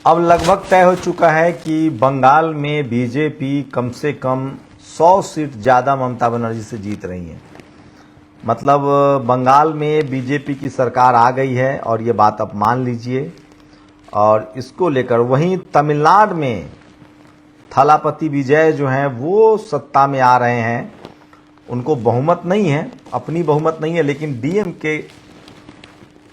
अब लगभग तय हो चुका है कि बंगाल में बीजेपी कम से कम 100 सीट ज़्यादा ममता बनर्जी से जीत रही है। मतलब बंगाल में बीजेपी की सरकार आ गई है और ये बात आप मान लीजिए। और इसको लेकर वहीं तमिलनाडु में थलापति विजय जो हैं वो सत्ता में आ रहे हैं। उनको बहुमत नहीं है, अपनी बहुमत नहीं है, लेकिन डीएमके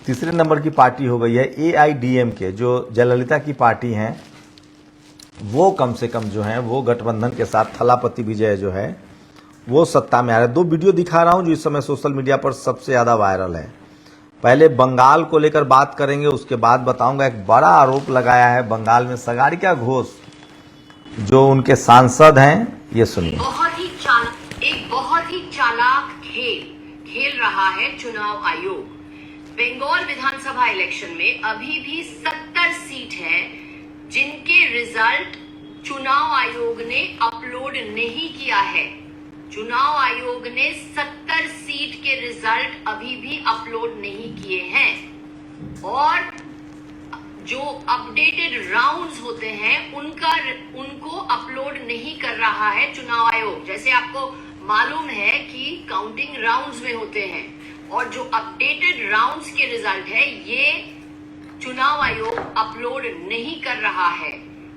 तीसरे नंबर की पार्टी हो गई है। एआईडीएमके जो जयललिता की पार्टी हैं वो कम से कम जो है वो गठबंधन के साथ थलापति विजय जो है वो सत्ता में आ रहा है। 2 वीडियो दिखा रहा हूं जो इस समय सोशल मीडिया पर सबसे ज़्यादा वायरल है। पहले बंगाल को लेकर बात करेंगे, उसके बाद बताऊंगा एक बड़ा आरोप लगाया है बंगाल में सगाड़िया घोष जो उनके सांसद हैं। ये सुनिए। एक बहुत ही चालाक खेल रहा है चुनाव आयोग। बंगाल विधानसभा इलेक्शन में अभी भी 70 सीट है जिनके रिजल्ट चुनाव आयोग ने अपलोड नहीं किया है। चुनाव आयोग ने 70 सीट के रिजल्ट अभी भी अपलोड नहीं किए हैं और जो अपडेटेड राउंड्स होते हैं उनको अपलोड नहीं कर रहा है चुनाव आयोग। जैसे आपको मालूम है कि काउंटिंग राउंड्स में होते हैं और जो अपडेटेड राउंड्स के रिजल्ट है ये चुनाव आयोग अपलोड नहीं कर रहा है।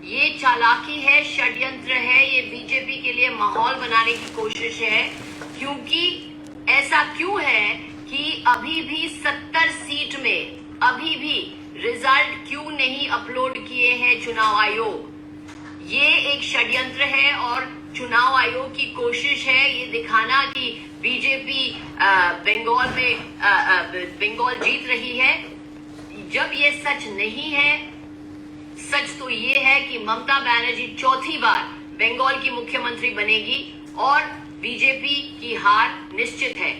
ये चालाकी है, षड्यंत्र है, ये बीजेपी के लिए माहौल बनाने की कोशिश है। क्योंकि ऐसा क्यों है कि अभी भी 70 सीट में अभी भी रिजल्ट क्यों नहीं अपलोड किए हैं चुनाव आयोग? ये एक षड्यंत्र है और चुनाव आयोग की कोशिश है ये दिखाना कि बीजेपी बंगाल जीत रही है, जब ये सच नहीं है। सच तो ये है कि ममता बनर्जी चौथी बार बंगाल की मुख्यमंत्री बनेगी और बीजेपी की हार निश्चित है।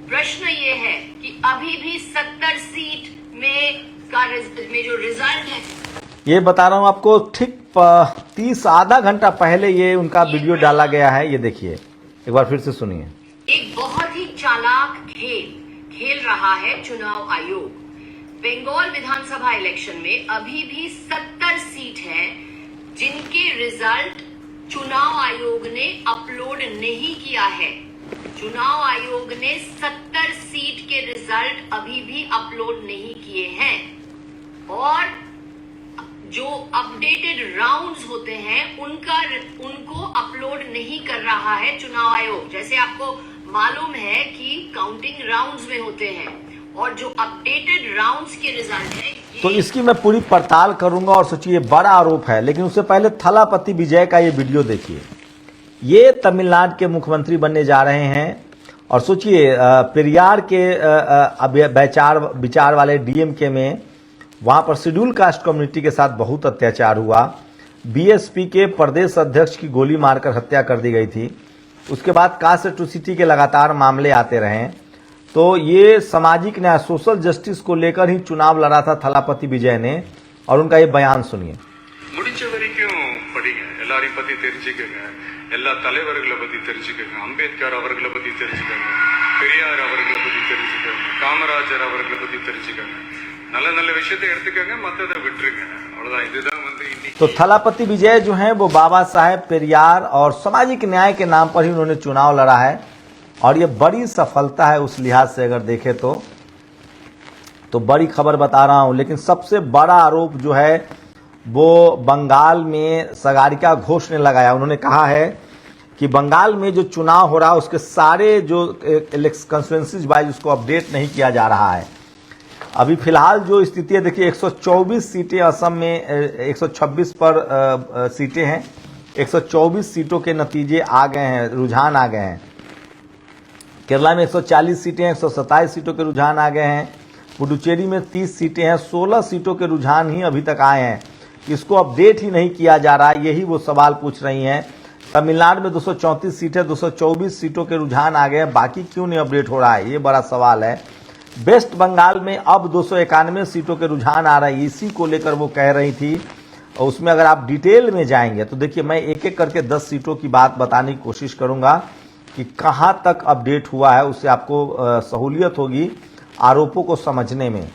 प्रश्न ये है कि अभी भी 70 सीट में जो रिजल्ट है, ये बता रहा हूं आपको, ठीक 30 आधा घंटा पहले ये उनका वीडियो डाला गया है। ये देखिए, एक बार फिर से सुनिए। एक बहुत ही चालाक खेल रहा है चुनाव आयोग। बंगाल विधानसभा इलेक्शन में अभी भी 70 सीट है जिनके रिजल्ट चुनाव आयोग ने अपलोड नहीं किया है। चुनाव आयोग ने 70 सीट के रिजल्ट अभी भी अपलोड नहीं किए हैं और जो अपडेटेड राउंड्स होते हैं उनको अपलोड नहीं कर रहा है चुनाव आयोग। जैसे आपको मालूम है कि काउंटिंग राउंड्स में होते हैं और जो अपडेटेड राउंड्स के रिजल्ट है तो इसकी मैं पूरी पड़ताल करूंगा। और सोचिए बड़ा आरोप है, लेकिन उससे पहले थलापति विजय का ये वीडियो देखिए। ये तमिलनाडु के मुख्यमंत्री बनने जा रहे हैं और सोचिए पेरियार के विचार वाले डीएमके में वहां पर शेड्यूल कास्ट कम्युनिटी के साथ बहुत अत्याचार हुआ। बीएसपी के प्रदेश अध्यक्ष की गोली मारकर हत्या कर दी गई थी। उसके बाद कास्ट एट्रोसिटी के लगातार मामले आते रहे। तो ये सामाजिक न्याय, सोशल जस्टिस को लेकर ही चुनाव लड़ा था थलापति विजय ने। और उनका ये बयान सुनिए। எல்லா தலைவர்களை பத்தி தெரிஞ்சுக்கங்க, அம்பேத்கர் அவர்களை பத்தி தெரிஞ்சுக்கங்க, பெரியார் அவர்களை பத்தி தெரிஞ்சுக்கங்க, காமராஜர் அவர்களை பத்தி தெரிஞ்சுக்கங்க, நல்ல நல்ல விஷயத்தை எடுத்துக்கங்க, மத்ததை விட்டுருங்க, அவ்வளவுதான்। இதுதான் तो थलापति विजय जो हैं वो बाबा साहेब पेरियार और सामाजिक न्याय के नाम पर ही उन्होंने चुनाव लड़ा है और ये बड़ी सफलता है उस लिहाज से अगर देखें तो बड़ी खबर बता रहा हूं। लेकिन सबसे बड़ा आरोप जो है वो बंगाल में सगाड़िया घोष ने लगाया। उन्होंने कहा है कि बंगाल में जो चुनाव हो रहा है उसके सारे जो कंस्टिट्यूएंसीज वाइज उसको अपडेट नहीं किया जा रहा है। अभी फिलहाल जो स्थिति है देखिए, 124 सीटें असम में 126 पर सीटें हैं। 124 सीटों के नतीजे आ गए हैं, रुझान आ गए हैं। केरला में 140 सीटें हैं, 127 सीटों के रुझान आ गए हैं। पुडुचेरी में 30 सीटें हैं, 16 सीटों के रुझान ही अभी तक आए हैं। इसको अपडेट ही नहीं किया जा रहा है, यही वो सवाल पूछ रही हैं। तमिलनाडु में 234 सीटें, 224 सीटों के रुझान आ गए हैं, बाकी क्यों नहीं अपडेट हो रहा है, ये बड़ा सवाल है। वेस्ट बंगाल में अब 291 सीटों के रुझान आ रहा है, इसी को लेकर वो कह रही थी। और उसमें अगर आप डिटेल में जाएंगे तो देखिए, मैं एक एक करके 10 सीटों की बात बताने की कोशिश करूंगा कि कहां तक अपडेट हुआ है, उससे आपको सहूलियत होगी आरोपों को समझने में।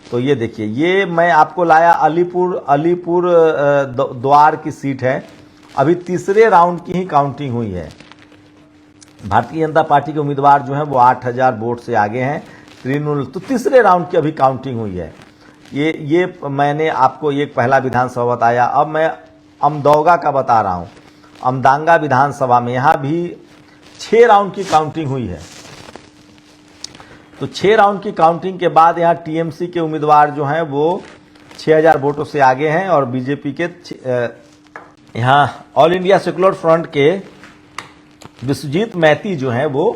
तो ये देखिए, ये मैं आपको लाया अलीपुर द्वार की सीट है। अभी तीसरे राउंड की ही काउंटिंग हुई है। भारतीय जनता पार्टी के उम्मीदवार जो हैं वो 8000 वोट से आगे हैं। तृणमूल तो तीसरे राउंड की अभी काउंटिंग हुई है। ये मैंने आपको एक पहला विधानसभा बताया। अब मैं अमदौगा का बता रहा हूँ। अमदांगा विधानसभा में यहाँ भी 6 राउंड की काउंटिंग हुई है। तो 6 राउंड की काउंटिंग के बाद यहाँ टीएमसी के उम्मीदवार जो हैं वो 6000 वोटों से आगे हैं और बीजेपी के यहाँ ऑल इंडिया सेकुलर फ्रंट के विश्वजीत मैती जो हैं वो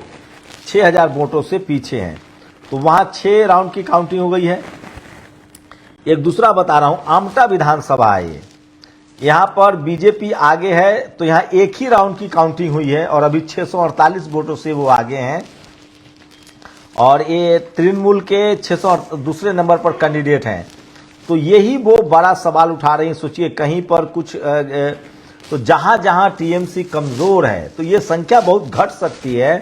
6000 वोटों से पीछे हैं। तो वहाँ 6 राउंड की काउंटिंग हो गई है। एक दूसरा बता रहा हूँ, आमटा विधानसभा है ये, यहाँ पर बीजेपी आगे है। तो यहाँ एक ही राउंड की काउंटिंग हुई है और अभी 648 वोटों से वो आगे हैं। और ये तृणमूल के 600 दूसरे नंबर पर कैंडिडेट हैं। तो यही वो बड़ा सवाल उठा रही हैं। सोचिए कहीं पर कुछ तो जहां जहां टीएमसी कमजोर है तो ये संख्या बहुत घट सकती है,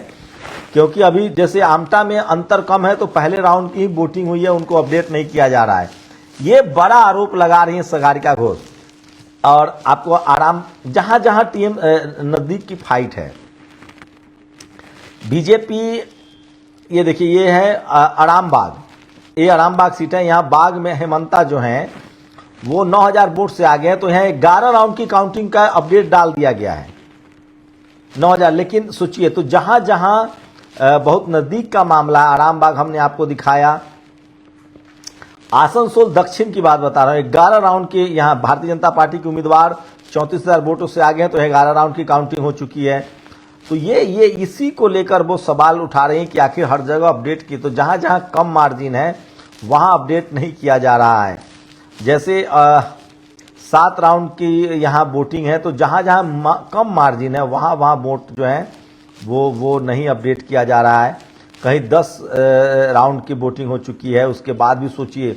क्योंकि अभी जैसे आमटा में अंतर कम है तो पहले राउंड की ही वोटिंग हुई है, उनको अपडेट नहीं किया जा रहा है। ये बड़ा आरोप लगा रही है सागरिका घोष। और आपको आराम जहां जहां नजदीक की फाइट है बीजेपी, ये देखिए ये है आरामबाग, ये आरामबाग सीट है। यहाँ बाग में हेमंता जो हैं वो 9000 वोट से आगे हैं। तो यहाँ 11 राउंड की काउंटिंग का अपडेट डाल दिया गया है 9000। लेकिन सोचिए तो जहां जहां बहुत नजदीक का मामला है, आरामबाग हमने आपको दिखाया। आसनसोल दक्षिण की बात बता रहा हूं, 11 राउंड के यहाँ भारतीय जनता पार्टी के उम्मीदवार 34,000 वोटों से आगे हैं। तो 11 राउंड की काउंटिंग हो चुकी है। तो ये इसी को लेकर वो सवाल उठा रहे हैं कि आखिर हर जगह अपडेट की, तो जहां जहां कम मार्जिन है वहां अपडेट नहीं किया जा रहा है। जैसे 7 राउंड की यहाँ वोटिंग है, तो जहां जहां कम मार्जिन है वहां वहां वोट जो है वो नहीं अपडेट किया जा रहा है। कहीं 10 राउंड की वोटिंग हो चुकी है, उसके बाद भी सोचिए।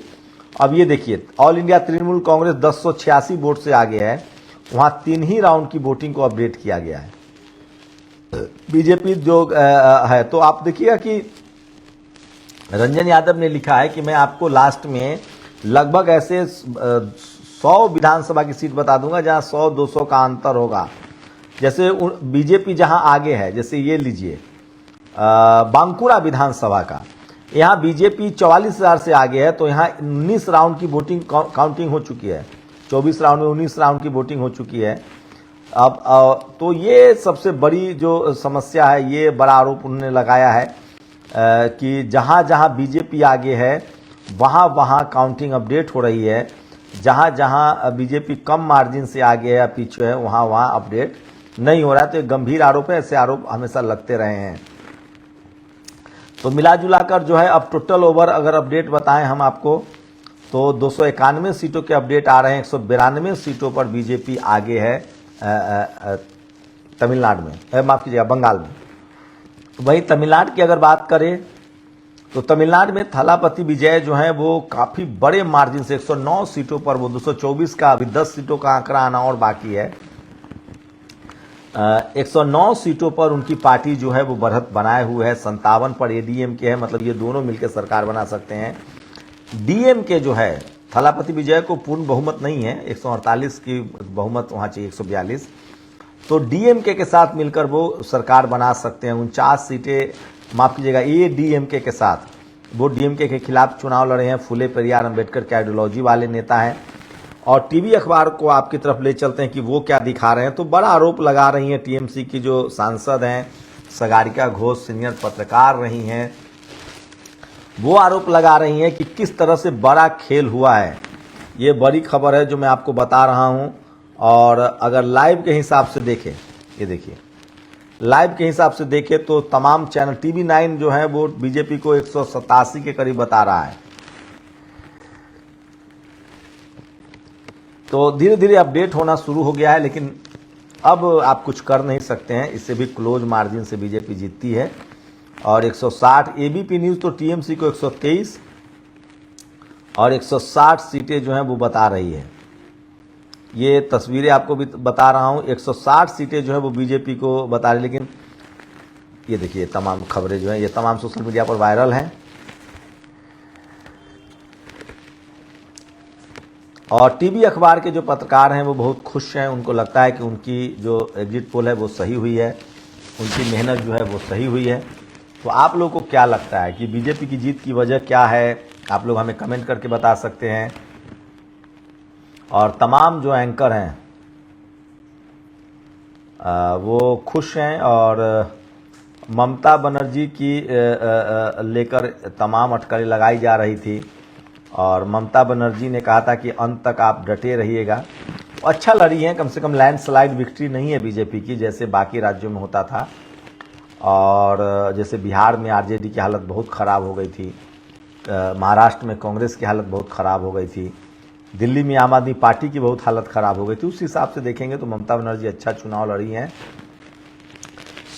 अब ये देखिए, all India Trinamool Congress 1086 vote से आगे है, वहां 3 ही राउंड की वोटिंग को अपडेट किया गया है। बीजेपी जो है, तो आप देखिएगा कि रंजन यादव ने लिखा है कि मैं आपको लास्ट में लगभग ऐसे 100 विधानसभा की सीट बता दूंगा जहां 100-200 का अंतर होगा। जैसे बीजेपी जहां आगे है, जैसे ये लीजिए बांकुरा विधानसभा का, यहाँ बीजेपी 44,000 से आगे है। तो यहाँ 19 राउंड की वोटिंग काउंटिंग हो चुकी है। 24 राउंड में 19 राउंड की वोटिंग हो चुकी है। अब तो ये सबसे बड़ी जो समस्या है, ये बड़ा आरोप उन्होंने लगाया है कि जहां जहां बीजेपी आगे है वहां वहां काउंटिंग अपडेट हो रही है, जहां जहां बीजेपी कम मार्जिन से आगे है या पीछे है वहां वहां अपडेट नहीं हो रहा है। तो एक गंभीर आरोप है, ऐसे आरोप हमेशा लगते रहे हैं। तो मिला जुला कर जो है अब टोटल ओवर अगर अपडेट बताएं हम आपको, तो 291 सीटों के अपडेट आ रहे हैं। 192 सीटों पर बीजेपी आगे है तमिलनाडु में, माफ कीजिएगा बंगाल में। तो वही तमिलनाडु की अगर बात करें तो तमिलनाडु में थलापति विजय जो है वो काफ़ी बड़े मार्जिन से 109 सीटों पर, वो 224 का, अभी 10 सीटों का आंकड़ा आना और बाकी है। 109 सीटों पर उनकी पार्टी जो है वो बढ़त बनाए हुए है। 57 पर एडीएमके है, मतलब ये दोनों मिलकर सरकार बना सकते हैं। डीएमके जो है, थलापति विजय को पूर्ण बहुमत नहीं है, 148 की बहुमत वहाँ चाहिए, 142। तो डीएमके के साथ मिलकर वो सरकार बना सकते हैं। 49 सीटें, माफ कीजिएगा, ये डीएमके के साथ, वो डीएमके के खिलाफ चुनाव लड़े हैं। फुले पेरियार अम्बेडकर के आइडियोलॉजी वाले नेता हैं। और टीवी अखबार को आपकी तरफ ले चलते हैं कि वो क्या दिखा रहे हैं। तो बड़ा आरोप लगा रही हैं टीएमसी की जो सांसद हैं, सागरिका घोष सीनियर पत्रकार रही हैं, वो आरोप लगा रही हैं कि किस तरह से बड़ा खेल हुआ है। ये बड़ी खबर है जो मैं आपको बता रहा हूं। और अगर लाइव के हिसाब से देखें, ये देखिए लाइव के हिसाब से देखें तो तमाम चैनल, टीवी 9 जो है वो बीजेपी को 187 के करीब बता रहा है। तो धीरे धीरे अपडेट होना शुरू हो गया है, लेकिन अब आप कुछ कर नहीं सकते हैं, इससे भी क्लोज मार्जिन से बीजेपी जीतती है। और 160 एबीपी न्यूज़ तो टीएमसी को 123 और 160 सीटें जो हैं वो बता रही है। ये तस्वीरें आपको भी बता रहा हूँ, 160 सीटें जो है वो बीजेपी को बता रही। लेकिन ये देखिए तमाम खबरें जो हैं ये तमाम सोशल मीडिया पर वायरल हैं। और टीवी अखबार के जो पत्रकार हैं वो बहुत खुश हैं, उनको लगता है कि उनकी जो एग्जिट पोल है वो सही हुई है, उनकी मेहनत जो है वो सही हुई है। तो आप लोगों को क्या लगता है कि बीजेपी की जीत की वजह क्या है? आप लोग हमें कमेंट करके बता सकते हैं। और तमाम जो एंकर हैं वो खुश हैं और ममता बनर्जी की लेकर तमाम अटकलें लगाई जा रही थी और ममता बनर्जी ने कहा था कि अंत तक आप डटे रहिएगा। अच्छा लड़ी हैं, कम से कम लैंडस्लाइड विक्ट्री नहीं है बीजेपी की जैसे बाकी राज्यों में होता था। और जैसे बिहार में आरजेडी की हालत बहुत ख़राब हो गई थी, महाराष्ट्र में कांग्रेस की हालत बहुत ख़राब हो गई थी, दिल्ली में आम आदमी पार्टी की बहुत हालत ख़राब हो गई थी। उस हिसाब से देखेंगे तो ममता बनर्जी अच्छा चुनाव लड़ी हैं,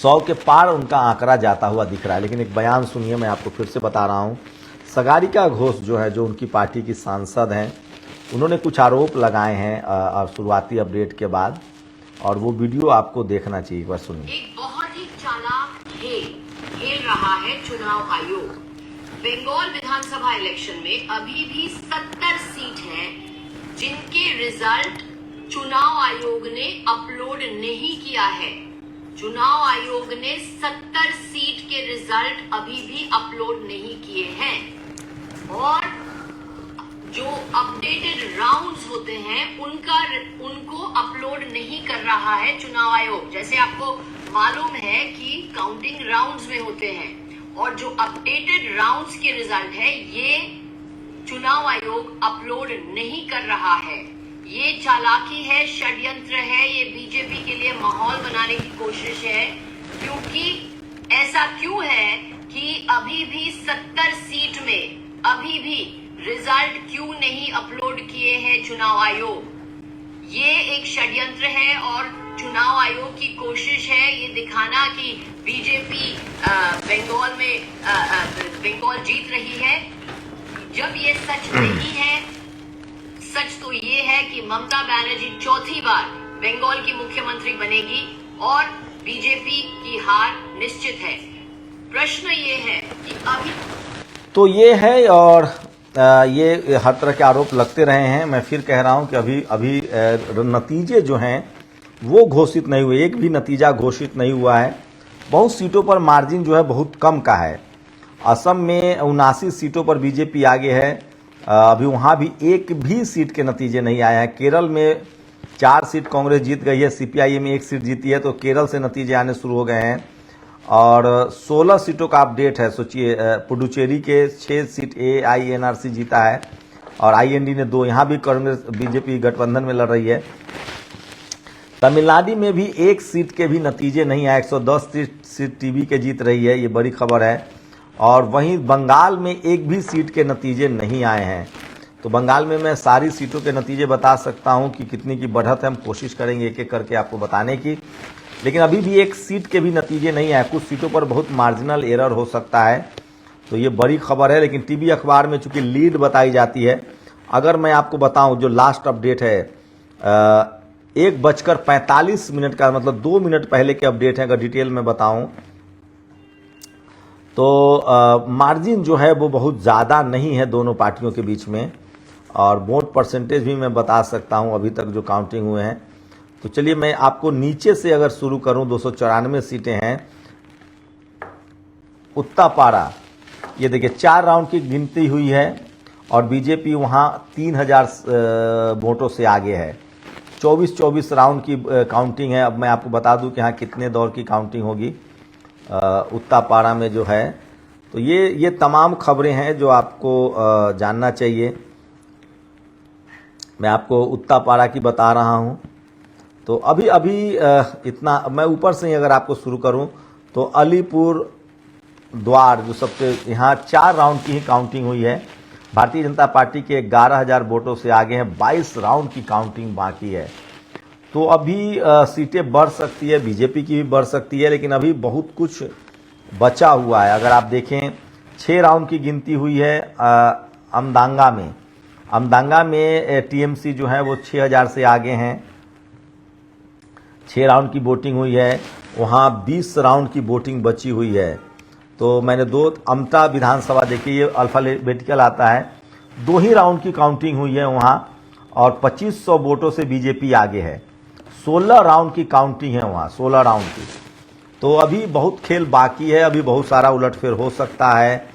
100 के पार उनका आंकड़ा जाता हुआ दिख रहा है। लेकिन एक बयान सुनिए, मैं आपको फिर से बता रहा हूँ। सगारिका घोष जो है, जो उनकी पार्टी की सांसद हैं, उन्होंने कुछ आरोप लगाए हैं और शुरुआती अपडेट के बाद, और वो वीडियो आपको देखना चाहिए, एक बार सुनिए। एक बहुत ही चालाक खेल रहा है चुनाव आयोग। बंगाल विधानसभा इलेक्शन में अभी भी 70 सीट हैं जिनके रिजल्ट चुनाव आयोग ने अपलोड नहीं किया है। चुनाव आयोग ने 70 सीट के रिजल्ट अभी भी अपलोड नहीं किए हैं और जो अपडेटेड राउंड्स होते हैं उनको अपलोड नहीं कर रहा है चुनाव आयोग। जैसे आपको मालूम है कि काउंटिंग राउंड्स में होते हैं और जो अपडेटेड राउंड्स के रिजल्ट है ये चुनाव आयोग अपलोड नहीं कर रहा है। ये चालाकी है, षड्यंत्र है, ये बीजेपी के लिए माहौल बनाने की कोशिश है। क्योंकि ऐसा क्यों है कि अभी भी 70 सीट में अभी भी रिजल्ट क्यों नहीं अपलोड किए हैं चुनाव आयोग? ये एक षड्यंत्र है और चुनाव आयोग की कोशिश है ये दिखाना कि बीजेपी बंगाल में बंगाल जीत रही है, जब ये सच नहीं है। सच तो ये है कि ममता बनर्जी चौथी बार बंगाल की मुख्यमंत्री बनेगी और बीजेपी की हार निश्चित है। प्रश्न ये है कि अभी तो ये है और ये हर तरह के आरोप लगते रहे हैं। मैं फिर कह रहा हूं कि अभी नतीजे जो हैं वो घोषित नहीं हुए, एक भी नतीजा घोषित नहीं हुआ है। बहुत सीटों पर मार्जिन जो है बहुत कम का है। असम में 79 सीटों पर बीजेपी आगे है, अभी वहाँ भी एक भी सीट के नतीजे नहीं आए हैं। केरल में 4 सीट कांग्रेस जीत गई है, सीपीआईएम में 1 सीट जीती है, तो केरल से नतीजे आने शुरू हो गए हैं। और 16 सीटों का अपडेट है। सोचिए, पुडुचेरी के 6 सीट AINRC जीता है और IND ने 2, यहाँ भी कांग्रेस बीजेपी गठबंधन में लड़ रही है। तमिलनाडु में भी 1 सीट के भी नतीजे नहीं आए, 110 सीट टीवी के जीत रही है, ये बड़ी खबर है। और वहीं बंगाल में एक भी सीट के नतीजे नहीं आए हैं। तो बंगाल में मैं सारी सीटों के नतीजे बता सकता हूं कि कितनी की बढ़त है, हम कोशिश करेंगे एक एक करके आपको बताने की। लेकिन अभी भी 1 सीट के भी नतीजे नहीं आए, कुछ सीटों पर बहुत मार्जिनल एरर हो सकता है, तो ये बड़ी खबर है। लेकिन टीवी अखबार में चूंकि लीड बताई जाती है, अगर मैं आपको बताऊं जो लास्ट अपडेट है 1:45 का, मतलब 2 मिनट पहले के अपडेट है, अगर डिटेल में बताऊं तो मार्जिन जो है वो बहुत ज़्यादा नहीं है दोनों पार्टियों के बीच में। और वोट परसेंटेज भी मैं बता सकता हूं अभी तक जो काउंटिंग हुए हैं। तो चलिए मैं आपको नीचे से अगर शुरू करूं, 294 सीटें हैं। उत्तापाड़ा, ये देखिए 4 राउंड की गिनती हुई है और बीजेपी वहां 3000 वोटों से आगे है। 24 राउंड की काउंटिंग है। अब मैं आपको बता दूं कि यहाँ कितने दौर की काउंटिंग होगी उत्तापाड़ा में जो है। तो ये तमाम खबरें हैं जो आपको जानना चाहिए। मैं आपको उत्तापाड़ा की बता रहा हूं। तो अभी इतना मैं ऊपर से ही अगर आपको शुरू करूं तो अलीपुर द्वार जो सबसे, यहाँ 4 राउंड की ही काउंटिंग हुई है। भारतीय जनता पार्टी के 11,000 वोटों से आगे हैं, 22 राउंड की काउंटिंग बाकी है। तो अभी सीटें बढ़ सकती है, बीजेपी की भी बढ़ सकती है, लेकिन अभी बहुत कुछ बचा हुआ है। अगर आप देखें 6 राउंड की गिनती हुई है अमदांगा में टीएमसी जो है वो 6000 से आगे हैं। 6 राउंड की वोटिंग हुई है, वहाँ 20 राउंड की वोटिंग बची हुई है। तो मैंने 2 अमता विधानसभा देखी, ये अल्फाबेटिकल आता है, 2 ही राउंड की काउंटिंग हुई है वहाँ। और 2500 वोटों से बीजेपी आगे है। 16 राउंड की काउंटिंग है वहाँ, 16 राउंड की। तो अभी बहुत खेल बाकी है, अभी बहुत सारा उलटफेर हो सकता है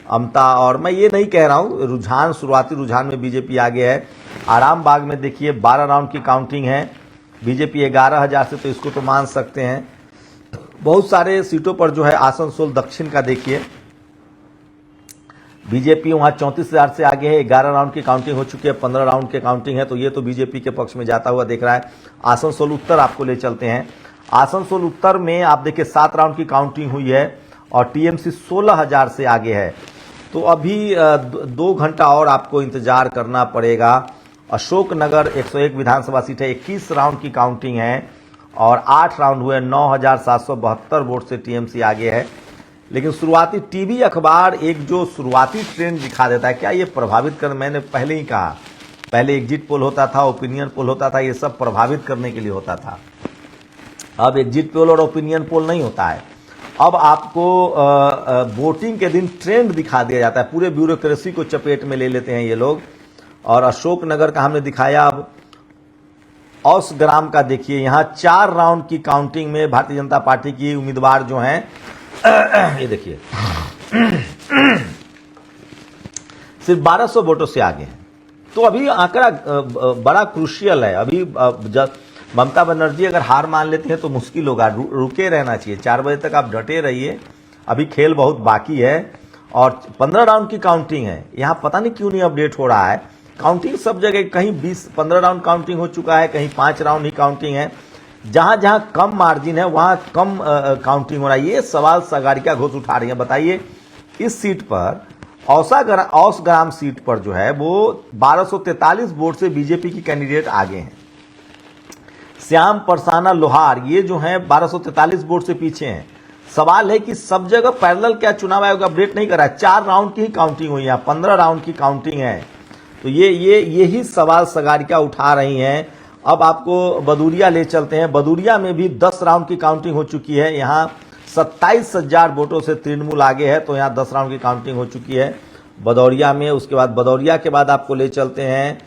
अमता। और मैं ये नहीं कह रहा हूँ, रुझान शुरुआती रुझान में बीजेपी आगे है। आराम बाग में देखिए 12 राउंड की काउंटिंग है, बीजेपी 11,000 से, तो इसको तो मान सकते हैं। बहुत सारे सीटों पर जो है आसनसोल दक्षिण का देखिए, बीजेपी वहाँ 34,000 से आगे है। 11 राउंड की काउंटिंग हो चुकी है, 15 राउंड की काउंटिंग है, तो ये तो बीजेपी के पक्ष में जाता हुआ दिख रहा है। आसनसोल उत्तर आपको ले चलते हैं। आसनसोल उत्तर में आप देखिए 7 राउंड की काउंटिंग हुई है और टीएमसी 16,000 से आगे है। तो अभी 2 घंटा और आपको इंतजार करना पड़ेगा। अशोकनगर 101 विधानसभा सीट है, 21 राउंड की काउंटिंग है और 8 राउंड हुए, 9,772 वोट से टीएमसी आगे है। लेकिन शुरुआती टीवी अखबार एक जो शुरुआती ट्रेंड दिखा देता है, क्या ये प्रभावित कर, मैंने पहले ही कहा, पहले एग्जिट पोल होता था, ओपिनियन पोल होता था, ये सब प्रभावित करने के लिए होता था। अब एग्जिट पोल और ओपिनियन पोल नहीं होता है, अब आपको वोटिंग के दिन ट्रेंड दिखा दिया जाता है। पूरे ब्यूरोक्रेसी को चपेट में ले लेते हैं ये लोग। और अशोकनगर का हमने दिखाया। अब औसग्राम का देखिए, यहाँ 4 राउंड की काउंटिंग में भारतीय जनता पार्टी की उम्मीदवार जो हैं ये देखिए सिर्फ 1200 वोटों से आगे हैं। तो अभी आंकड़ा बड़ा क्रूशियल है। अभी जब ममता बनर्जी अगर हार मान लेती हैं तो मुश्किल होगा, रुके रहना चाहिए। 4 बजे तक आप डटे रहिए, अभी खेल बहुत बाकी है। और 15 राउंड की काउंटिंग है, यहाँ पता नहीं क्यों नहीं अपडेट हो रहा है। काउंटिंग सब जगह, कहीं 20-15 राउंड काउंटिंग हो चुका है, कहीं 5 राउंड ही काउंटिंग है। जहां जहां कम मार्जिन है वहां कम काउंटिंग हो रहा है। ये सवाल सागरिका घोष उठा रही है। बताइए, इस सीट पर औसग्राम सीट पर जो है वो 1243 वोट से बीजेपी की कैंडिडेट आगे हैं। श्याम परसाना लोहार ये जो है 1243 वोट से पीछे हैं। सवाल है कि सब जगह पैरेलल क्या चुनाव आयोग अपडेट नहीं कर रहा है? 4 राउंड की ही काउंटिंग हुई है, 15 राउंड की काउंटिंग है। तो यही सवाल सागरिका उठा रही हैं। अब आपको बदूरिया ले चलते हैं। बदूरिया में भी 10 राउंड की काउंटिंग हो चुकी है। यहाँ 27,000 वोटों से तृणमूल आगे है, तो यहाँ 10 राउंड की काउंटिंग हो चुकी है बदौरिया में। उसके बाद बदौरिया के बाद आपको ले चलते हैं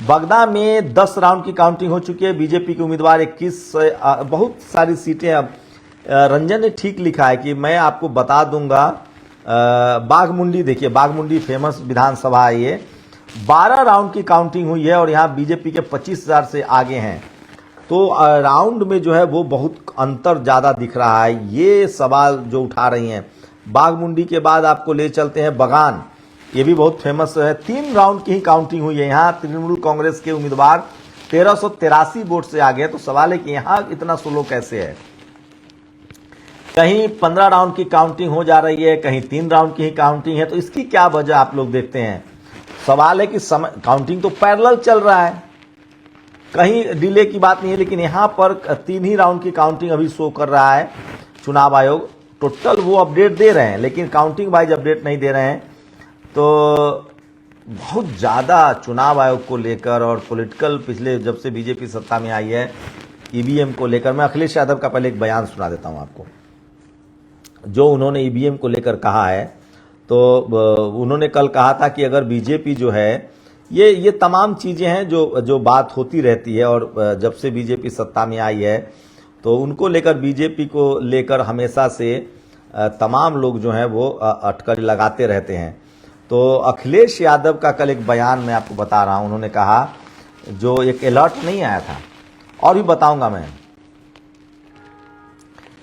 बगदा में 10 राउंड की काउंटिंग हो चुकी है। बीजेपी के उम्मीदवार 21, बहुत सारी सीटें। अब रंजन ने ठीक लिखा है कि मैं आपको बता दूंगा। बाघमुंडी देखिए, बाघमुंडी फेमस विधानसभा है ये। 12 राउंड की काउंटिंग हुई है और यहाँ बीजेपी के 25,000 से आगे हैं। तो राउंड में जो है वो बहुत अंतर ज़्यादा दिख रहा है। ये सवाल जो उठा रही हैं। बाघमुंडी के बाद आपको ले चलते हैं बगान, ये भी बहुत फेमस है। 3 राउंड की ही काउंटिंग हुई है। यहाँ तृणमूल कांग्रेस के उम्मीदवार 1383 वोट से आगे है। तो सवाल है कि यहाँ इतना स्लो कैसे है? कहीं 15 राउंड की काउंटिंग हो जा रही है, कहीं 3 राउंड की ही काउंटिंग है। तो इसकी क्या वजह आप लोग देखते हैं? सवाल है कि काउंटिंग तो पैरेलल चल रहा है, कहीं डिले की बात नहीं है, लेकिन यहाँ पर 3 ही राउंड की काउंटिंग अभी शो कर रहा है चुनाव आयोग। टोटल वो अपडेट दे रहे हैं लेकिन काउंटिंग वाइज अपडेट नहीं दे रहे हैं। तो बहुत ज़्यादा चुनाव आयोग को लेकर और पॉलिटिकल, पिछले जब से बीजेपी सत्ता में आई है, ईवीएम को लेकर। मैं अखिलेश यादव का पहले एक बयान सुना देता हूँ आपको, जो उन्होंने ईवीएम को लेकर कहा है। तो उन्होंने कल कहा था कि अगर बीजेपी जो है, ये तमाम चीज़ें हैं जो बात होती रहती है। और जब से बीजेपी सत्ता में आई है तो उनको लेकर, बीजेपी को लेकर हमेशा से तमाम लोग जो हैं वो अटकल लगाते रहते हैं। तो अखिलेश यादव का कल एक बयान मैं आपको बता रहा हूं। उन्होंने कहा, जो एक अलर्ट नहीं आया था, और भी बताऊंगा मैं,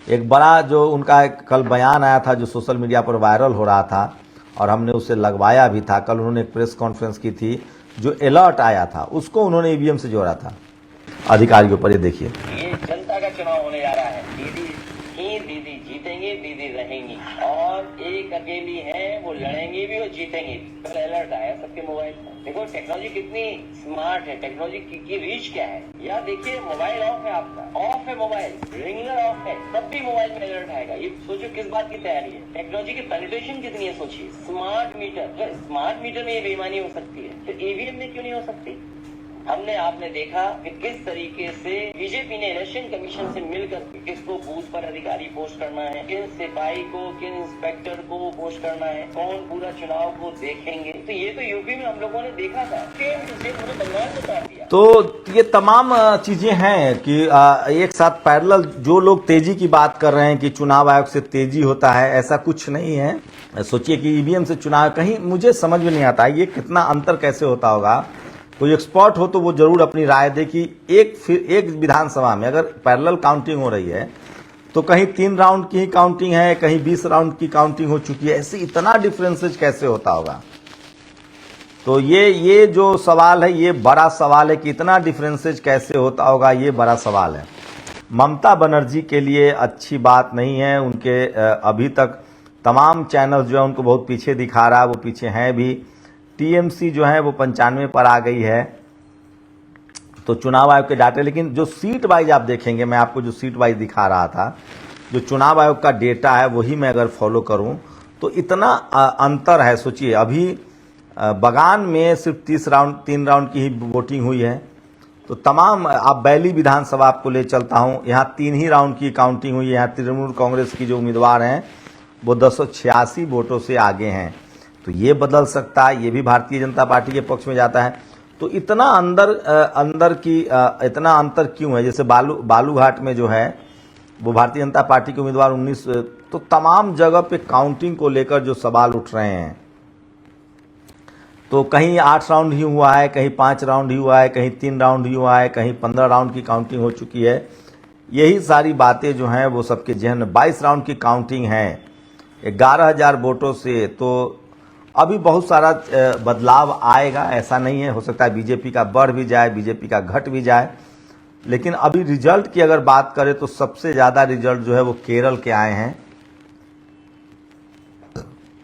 एक बड़ा जो उनका कल बयान आया था जो सोशल मीडिया पर वायरल हो रहा था और हमने उसे लगवाया भी था। कल उन्होंने एक प्रेस कॉन्फ्रेंस की थी, जो अलर्ट आया था उसको उन्होंने ईवीएम से जोड़ा था अधिकारियों पर। ये देखिए, ये जनता का चुनाव होने जा रहा है। दीदी जीतेंगी, दीदी रहेंगी, और एक अकेली है, वो लड़ेंगी भी और जीतेंगी। कल अलर्ट आया सबके मोबाइल पर। देखो टेक्नोलॉजी कितनी स्मार्ट है, टेक्नोलॉजी की रीच क्या है। या देखिए, मोबाइल ऑफ है आपका, ऑफ है मोबाइल, रिंगर ऑफ है, तब भी मोबाइल में अलर्ट आएगा। ये सोचो किस बात की तैयारी है। टेक्नोलॉजी की पेनिट्रेशन कितनी है सोचिए। स्मार्ट मीटर में ये बेईमानी हो सकती है, तो ईवीएम में क्यों नहीं हो सकती? हमने आपने देखा कि किस तरीके से बीजेपी ने इलेक्शन कमीशन से मिलकर किसको बूथ पर अधिकारी पोस्ट करना है, किन सिपाही को, किन इंस्पेक्टर को पोस्ट करना है, कौन पूरा चुनाव को देखेंगे। तो ये तो यूपी में हम लोगों ने देखा था, मुझे बंगाल में उतार दिया। तो ये तमाम चीजें हैं कि एक साथ पैरेलल जो लोग तेजी की बात कर रहे हैं कि चुनाव आयोग से तेजी होता है, ऐसा कुछ नहीं है। सोचिए कि ईवीएम से चुनाव, कहीं मुझे समझ में नहीं आता ये कितना अंतर कैसे होता होगा। कोई एक्सपर्ट हो तो वो जरूर अपनी राय दे कि एक विधानसभा में अगर पैरेलल काउंटिंग हो रही है तो कहीं 3 राउंड की ही काउंटिंग है, कहीं 20 राउंड की काउंटिंग हो चुकी है, ऐसे इतना डिफरेंसेज कैसे होता होगा। तो ये जो सवाल है ये बड़ा सवाल है कि इतना डिफरेंसेज कैसे होता होगा, ये बड़ा सवाल है। ममता बनर्जी के लिए अच्छी बात नहीं है। उनके अभी तक तमाम चैनल जो है उनको बहुत पीछे दिखा रहा है, वो पीछे हैं भी। टीएमसी जो है वो 95 पर आ गई है। तो चुनाव आयोग के डाटे, लेकिन जो सीट वाइज आप देखेंगे, मैं आपको जो सीट वाइज दिखा रहा था, जो चुनाव आयोग का डेटा है वही मैं अगर फॉलो करूं तो इतना अंतर है। सोचिए अभी बगान में सिर्फ 3 राउंड की ही वोटिंग हुई है। तो तमाम, आप बैली विधानसभा आपको ले चलता हूं, यहाँ 3 ही राउंड की काउंटिंग हुई है। यहाँ तृणमूल कांग्रेस की जो उम्मीदवार हैं वो 286 वोटों से आगे हैं। तो ये बदल सकता है, ये भी भारतीय जनता पार्टी के पक्ष में जाता है। तो इतना इतना अंतर क्यों है। जैसे बालूघाट में जो है वो भारतीय जनता पार्टी के उम्मीदवार 19, तो तमाम जगह पे काउंटिंग को लेकर जो सवाल उठ रहे हैं, तो कहीं 8 राउंड ही हुआ है, कहीं 5 राउंड ही हुआ है, कहीं 3 राउंड ही हुआ है, कहीं 15 राउंड की काउंटिंग हो चुकी है। यही सारी बातें जो हैं वो सबके जहन में। 22 राउंड की काउंटिंग है 11,000 वोटों से। तो अभी बहुत सारा बदलाव आएगा, ऐसा नहीं है। हो सकता है बीजेपी का बढ़ भी जाए, बीजेपी का घट भी जाए। लेकिन अभी रिजल्ट की अगर बात करें तो सबसे ज्यादा रिजल्ट जो है वो केरल के आए हैं।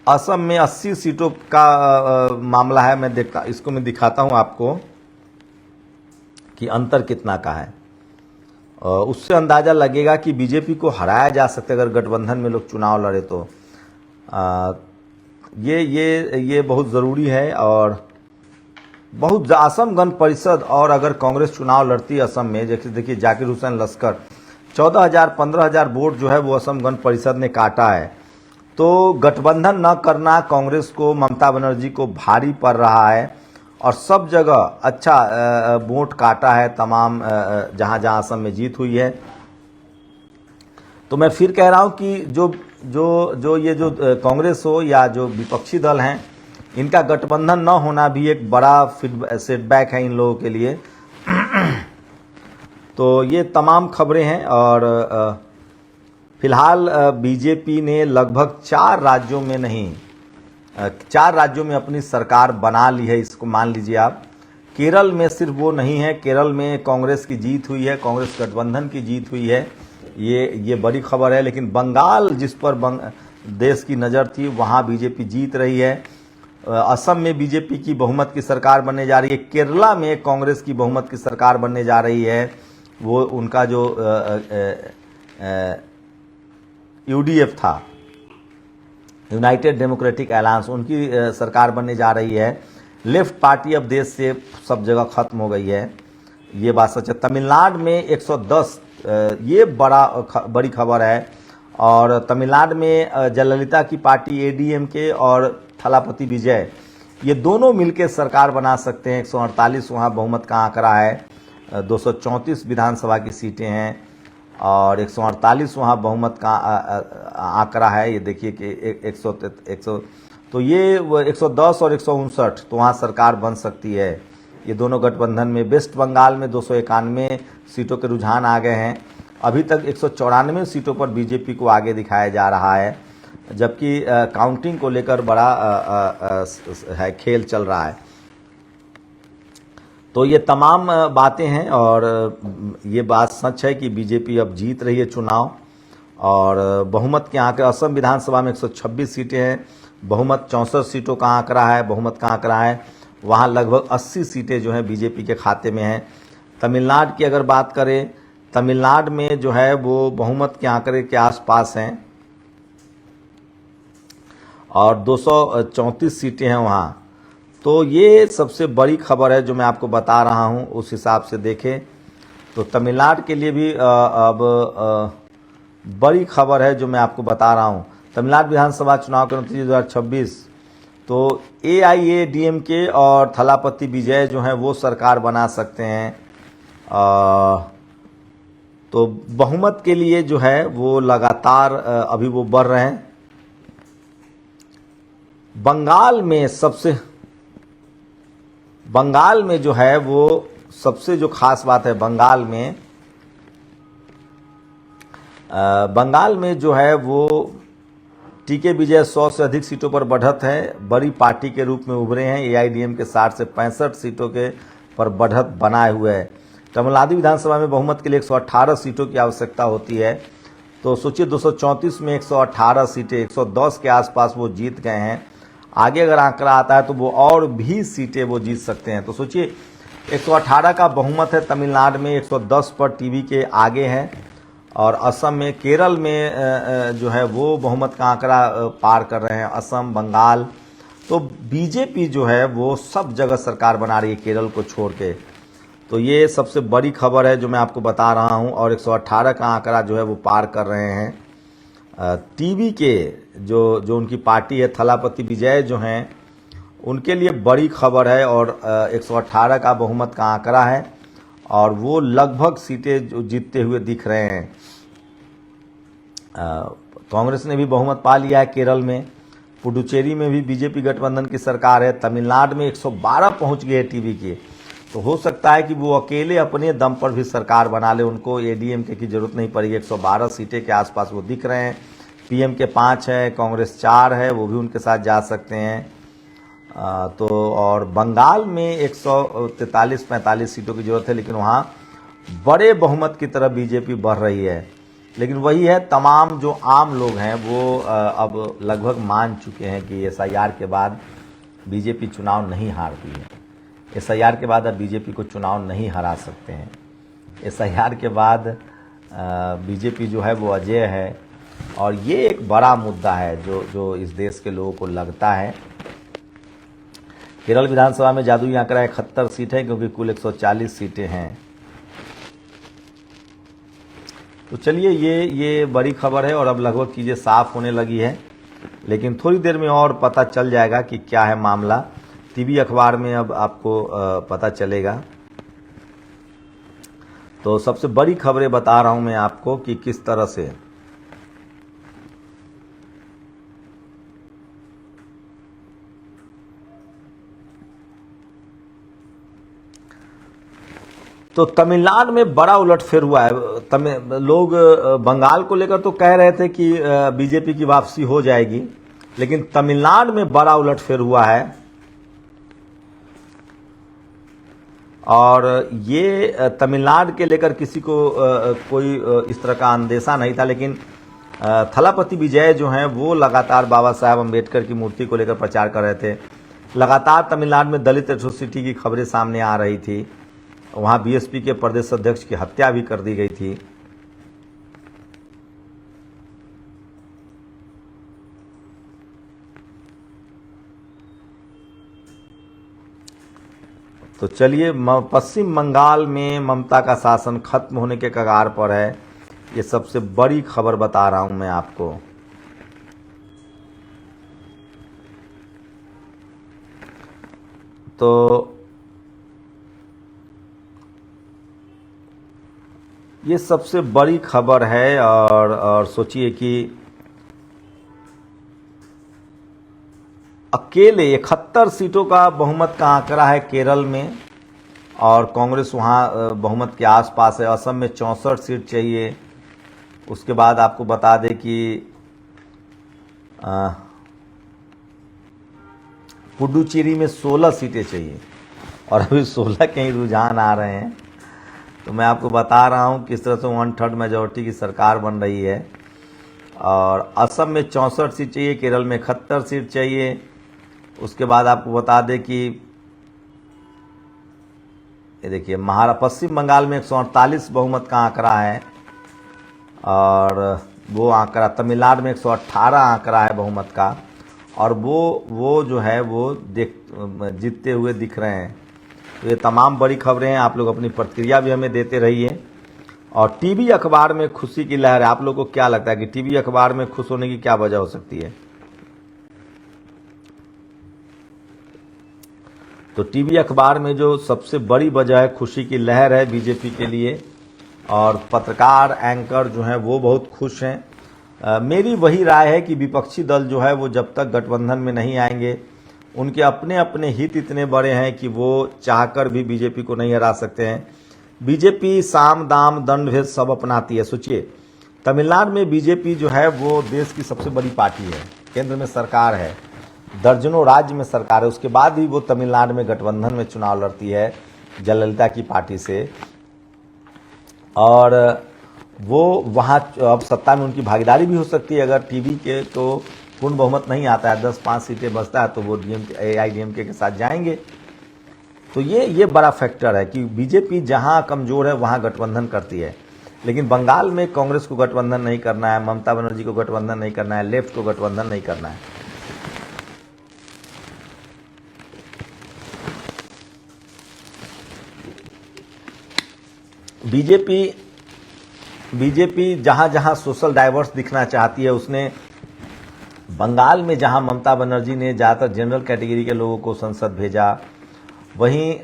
असम में 80 सीटों का मामला है। मैं दिखाता हूं आपको कि अंतर कितना का है। उससे अंदाजा लगेगा कि बीजेपी को हराया जा सकता है अगर गठबंधन में लोग चुनाव लड़े तो। ये बहुत ज़रूरी है। और बहुत असम गण परिषद, और अगर कांग्रेस चुनाव लड़ती है असम में, जैसे देखिए जाकिर हुसैन लश्कर 14,000 15,000 वोट जो है वो असम गण परिषद ने काटा है। तो गठबंधन न करना कांग्रेस को, ममता बनर्जी को भारी पड़ रहा है। और सब जगह अच्छा वोट काटा है, तमाम जहां जहां असम में जीत हुई है। तो मैं फिर कह रहा हूं कि जो ये जो कांग्रेस हो या जो विपक्षी दल हैं, इनका गठबंधन न होना भी एक बड़ा सेटबैक है इन लोगों के लिए। तो ये तमाम खबरें हैं। और फिलहाल बीजेपी ने लगभग 4 राज्यों में अपनी सरकार बना ली है। इसको मान लीजिए आप। केरल में सिर्फ वो नहीं है, केरल में कांग्रेस की जीत हुई है, कांग्रेस गठबंधन की जीत हुई है। ये बड़ी खबर है। लेकिन बंगाल, जिस पर देश की नज़र थी, वहाँ बीजेपी जीत रही है। असम में बीजेपी की बहुमत की सरकार बनने जा रही है। केरला में कांग्रेस की बहुमत की सरकार बनने जा रही है। वो उनका जो यूडीएफ था, यूनाइटेड डेमोक्रेटिक अलायंस, उनकी सरकार बनने जा रही है। लेफ्ट पार्टी अब देश से सब जगह खत्म हो गई है, ये बात सच है। तमिलनाडु में 110, ये बड़ी खबर है। और तमिलनाडु में जयललिता की पार्टी एडीएमके और थलापति विजय, ये दोनों मिलकर सरकार बना सकते हैं। 148 वहाँ बहुमत का आंकड़ा है। 234 विधानसभा की सीटें हैं और 148 वहाँ बहुमत का आंकड़ा है। ये देखिए कि 100 तो ये 110 और 159, तो वहाँ सरकार बन सकती है। ये दोनों गठबंधन में। वेस्ट बंगाल में 291 सीटों के रुझान आ गए हैं। अभी तक 194 सीटों पर बीजेपी को आगे दिखाया जा रहा है, जबकि काउंटिंग को लेकर बड़ा है खेल चल रहा है। तो ये तमाम बातें हैं। और ये बात सच है कि बीजेपी अब जीत रही है चुनाव। और बहुमत के आंकड़े, असम विधानसभा में 126 सीटें हैं, बहुमत 64 सीटों का आंकड़ा है, बहुमत का आंकड़ा है। वहाँ लगभग 80 सीटें जो हैं बीजेपी के खाते में हैं। तमिलनाडु की अगर बात करें, तमिलनाडु में जो है वो बहुमत के आंकड़े के आसपास हैं और 234 सीटें हैं वहाँ। तो ये सबसे बड़ी खबर है जो मैं आपको बता रहा हूँ। उस हिसाब से देखें तो तमिलनाडु के लिए भी अब बड़ी खबर है जो मैं आपको बता रहा हूँ। तमिलनाडु विधानसभा चुनाव के नतीजे 2026, तो AIADMK और थलापति विजय जो हैं वो सरकार बना सकते हैं। तो बहुमत के लिए जो है वो लगातार अभी वो बढ़ रहे हैं। बंगाल में जो है वो सबसे जो खास बात है, बंगाल में जो है वो TK विजय 100 से अधिक सीटों पर बढ़त है। बड़ी पार्टी के रूप में उभरे हैं। AIADMK के 60 से 65 सीटों के पर बढ़त बनाए हुए है। तमिलनाडु विधानसभा में बहुमत के लिए 118 सीटों की आवश्यकता होती है। तो सोचिए 234 में 118 सीटें, 110 के आसपास वो जीत गए हैं। आगे अगर आंकड़ा आता है तो वो और भी सीटें वो जीत सकते हैं। तो सोचिए 118 का बहुमत है तमिलनाडु में, 110 पर टीवी के आगे है। और असम में, केरल में जो है वो बहुमत का आंकड़ा पार कर रहे हैं, असम, बंगाल। तो बीजेपी जो है वो सब जगह सरकार बना रही है केरल को छोड़ के। तो ये सबसे बड़ी खबर है जो मैं आपको बता रहा हूँ। और 118 का आंकड़ा जो है वो पार कर रहे हैं। टीवी के जो उनकी पार्टी है, थलापति विजय जो हैं, उनके लिए बड़ी खबर है। और 118 का बहुमत का आंकड़ा है और वो लगभग सीटें जो जीतते हुए दिख रहे हैं। कांग्रेस ने भी बहुमत पा लिया है केरल में। पुडुचेरी में भी बीजेपी गठबंधन की सरकार है। तमिलनाडु में 112 पहुंच गए टीवी के। तो हो सकता है कि वो अकेले अपने दम पर भी सरकार बना ले, उनको ADMK की जरूरत नहीं पड़ेगी। 112 सीटें के आसपास वो दिख रहे हैं। PM के 5 है, कांग्रेस 4 है, वो भी उनके साथ जा सकते हैं। तो और बंगाल में 143-45 सीटों की जरूरत है, लेकिन वहाँ बड़े बहुमत की तरफ बीजेपी बढ़ रही है। लेकिन वही है, तमाम जो आम लोग हैं वो अब लगभग मान चुके हैं कि SIR के बाद बीजेपी चुनाव नहीं हारती है। SIR के बाद अब बीजेपी को चुनाव नहीं हरा सकते हैं। SIR के बाद बीजेपी जो है वो अजेय है। और ये एक बड़ा मुद्दा है जो इस देश के लोगों को लगता है। केरल विधानसभा में जादुई आंकड़ा 71 सीट है, क्योंकि कुल 140 सीटें हैं। तो चलिए, ये बड़ी खबर है और अब लगभग चीज़ें साफ होने लगी है। लेकिन थोड़ी देर में और पता चल जाएगा कि क्या है मामला। टीवी अखबार में अब आपको पता चलेगा। तो सबसे बड़ी खबरें बता रहा हूं मैं आपको कि किस तरह से तो तमिलनाडु में बड़ा उलटफेर हुआ है। लोग बंगाल को लेकर तो कह रहे थे कि बीजेपी की वापसी हो जाएगी, लेकिन तमिलनाडु में बड़ा उलटफेर हुआ है। और ये तमिलनाडु के लेकर किसी को कोई इस तरह का अंदेशा नहीं था। लेकिन थलापति विजय जो हैं वो लगातार बाबा साहब अम्बेडकर की मूर्ति को लेकर प्रचार कर रहे थे। लगातार तमिलनाडु में दलित एट्रोसिटी की खबरें सामने आ रही थी। वहाँ BSP के प्रदेश अध्यक्ष की हत्या भी कर दी गई थी। तो चलिए, पश्चिम बंगाल में ममता का शासन खत्म होने के कगार पर है। ये सबसे बड़ी खबर बता रहा हूं मैं आपको। तो ये सबसे बड़ी खबर है। और सोचिए कि अकेले 71 सीटों का बहुमत का आंकड़ा है केरल में, और कांग्रेस वहाँ बहुमत के आसपास है। असम में 64 सीट चाहिए। उसके बाद आपको बता दें कि पुडुचेरी में 16 सीटें चाहिए, और अभी 16 के ही रुझान आ रहे हैं। तो मैं आपको बता रहा हूँ किस तरह से 1/3 मेजॉरिटी की सरकार बन रही है। और असम में 64 सीट चाहिए, केरल में 71 सीट चाहिए। उसके बाद आपको बता दें कि ये देखिए, पश्चिम बंगाल में 148 बहुमत का आंकड़ा है, और वो आंकड़ा तमिलनाडु में 118 आंकड़ा है बहुमत का। और वो जो है वो जीतते हुए दिख रहे हैं। तो ये तमाम बड़ी खबरें हैं, आप लोग अपनी प्रतिक्रिया भी हमें देते रहिए। और टीवी अखबार में खुशी की लहर है, आप लोग को क्या लगता है कि टीवी अखबार में खुश होने की क्या वजह हो सकती है? तो टीवी अखबार में जो सबसे बड़ी वजह है, खुशी की लहर है बीजेपी के लिए, और पत्रकार एंकर जो हैं वो बहुत खुश हैं। मेरी वही राय है कि विपक्षी दल जो है वो जब तक गठबंधन में नहीं आएंगे, उनके अपने अपने हित इतने बड़े हैं कि वो चाहकर भी बीजेपी को नहीं हरा सकते हैं। बीजेपी साम दाम दंड भेद सब अपनाती है। सोचिए, तमिलनाडु में बीजेपी जो है वो देश की सबसे बड़ी पार्टी है, केंद्र में सरकार है, दर्जनों राज्य में सरकार है, उसके बाद भी वो तमिलनाडु में गठबंधन में चुनाव लड़ती है जयललिता की पार्टी से, और वो वहाँ अब सत्ता में उनकी भागीदारी भी हो सकती है। अगर टीवी के तो पूर्ण बहुमत नहीं आता है, 10-5 सीटें बचता है, तो वो AIADMK के साथ जाएंगे। तो ये बड़ा फैक्टर है कि बीजेपी जहां कमजोर है वहां गठबंधन करती है। लेकिन बंगाल में कांग्रेस को गठबंधन नहीं करना है, ममता बनर्जी को गठबंधन नहीं करना है, लेफ्ट को गठबंधन नहीं करना है। बीजेपी जहां जहां सोशल डाइवर्स दिखना चाहती है, उसने बंगाल में जहां ममता बनर्जी ने ज़्यादातर जनरल कैटेगरी के लोगों को संसद भेजा, वहीं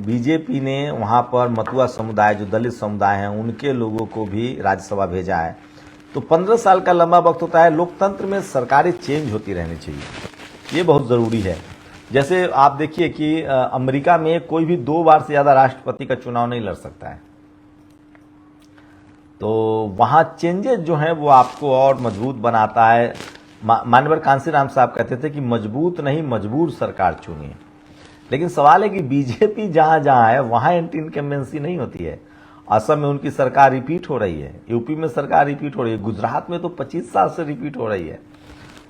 बीजेपी ने वहां पर मथुआ समुदाय, जो दलित समुदाय हैं, उनके लोगों को भी राज्यसभा भेजा है। तो 15 साल का लंबा वक्त होता है। लोकतंत्र में सरकारें चेंज होती रहनी चाहिए, ये बहुत ज़रूरी है। जैसे आप देखिए कि अमेरिका में कोई भी 2 बार से ज़्यादा राष्ट्रपति का चुनाव नहीं लड़ सकता है। तो वहाँ चेंजेस जो हैं वो आपको और मजबूत बनाता है। मानवर कांसीराम साहब कहते थे कि मजबूत नहीं मजबूर सरकार चुनिए। लेकिन सवाल है कि बीजेपी जहां जहां है वहां एंटी इनकम्बेंसी नहीं होती है। असम में उनकी सरकार रिपीट हो रही है, यूपी में सरकार रिपीट हो रही है, गुजरात में तो 25 साल से रिपीट हो रही है।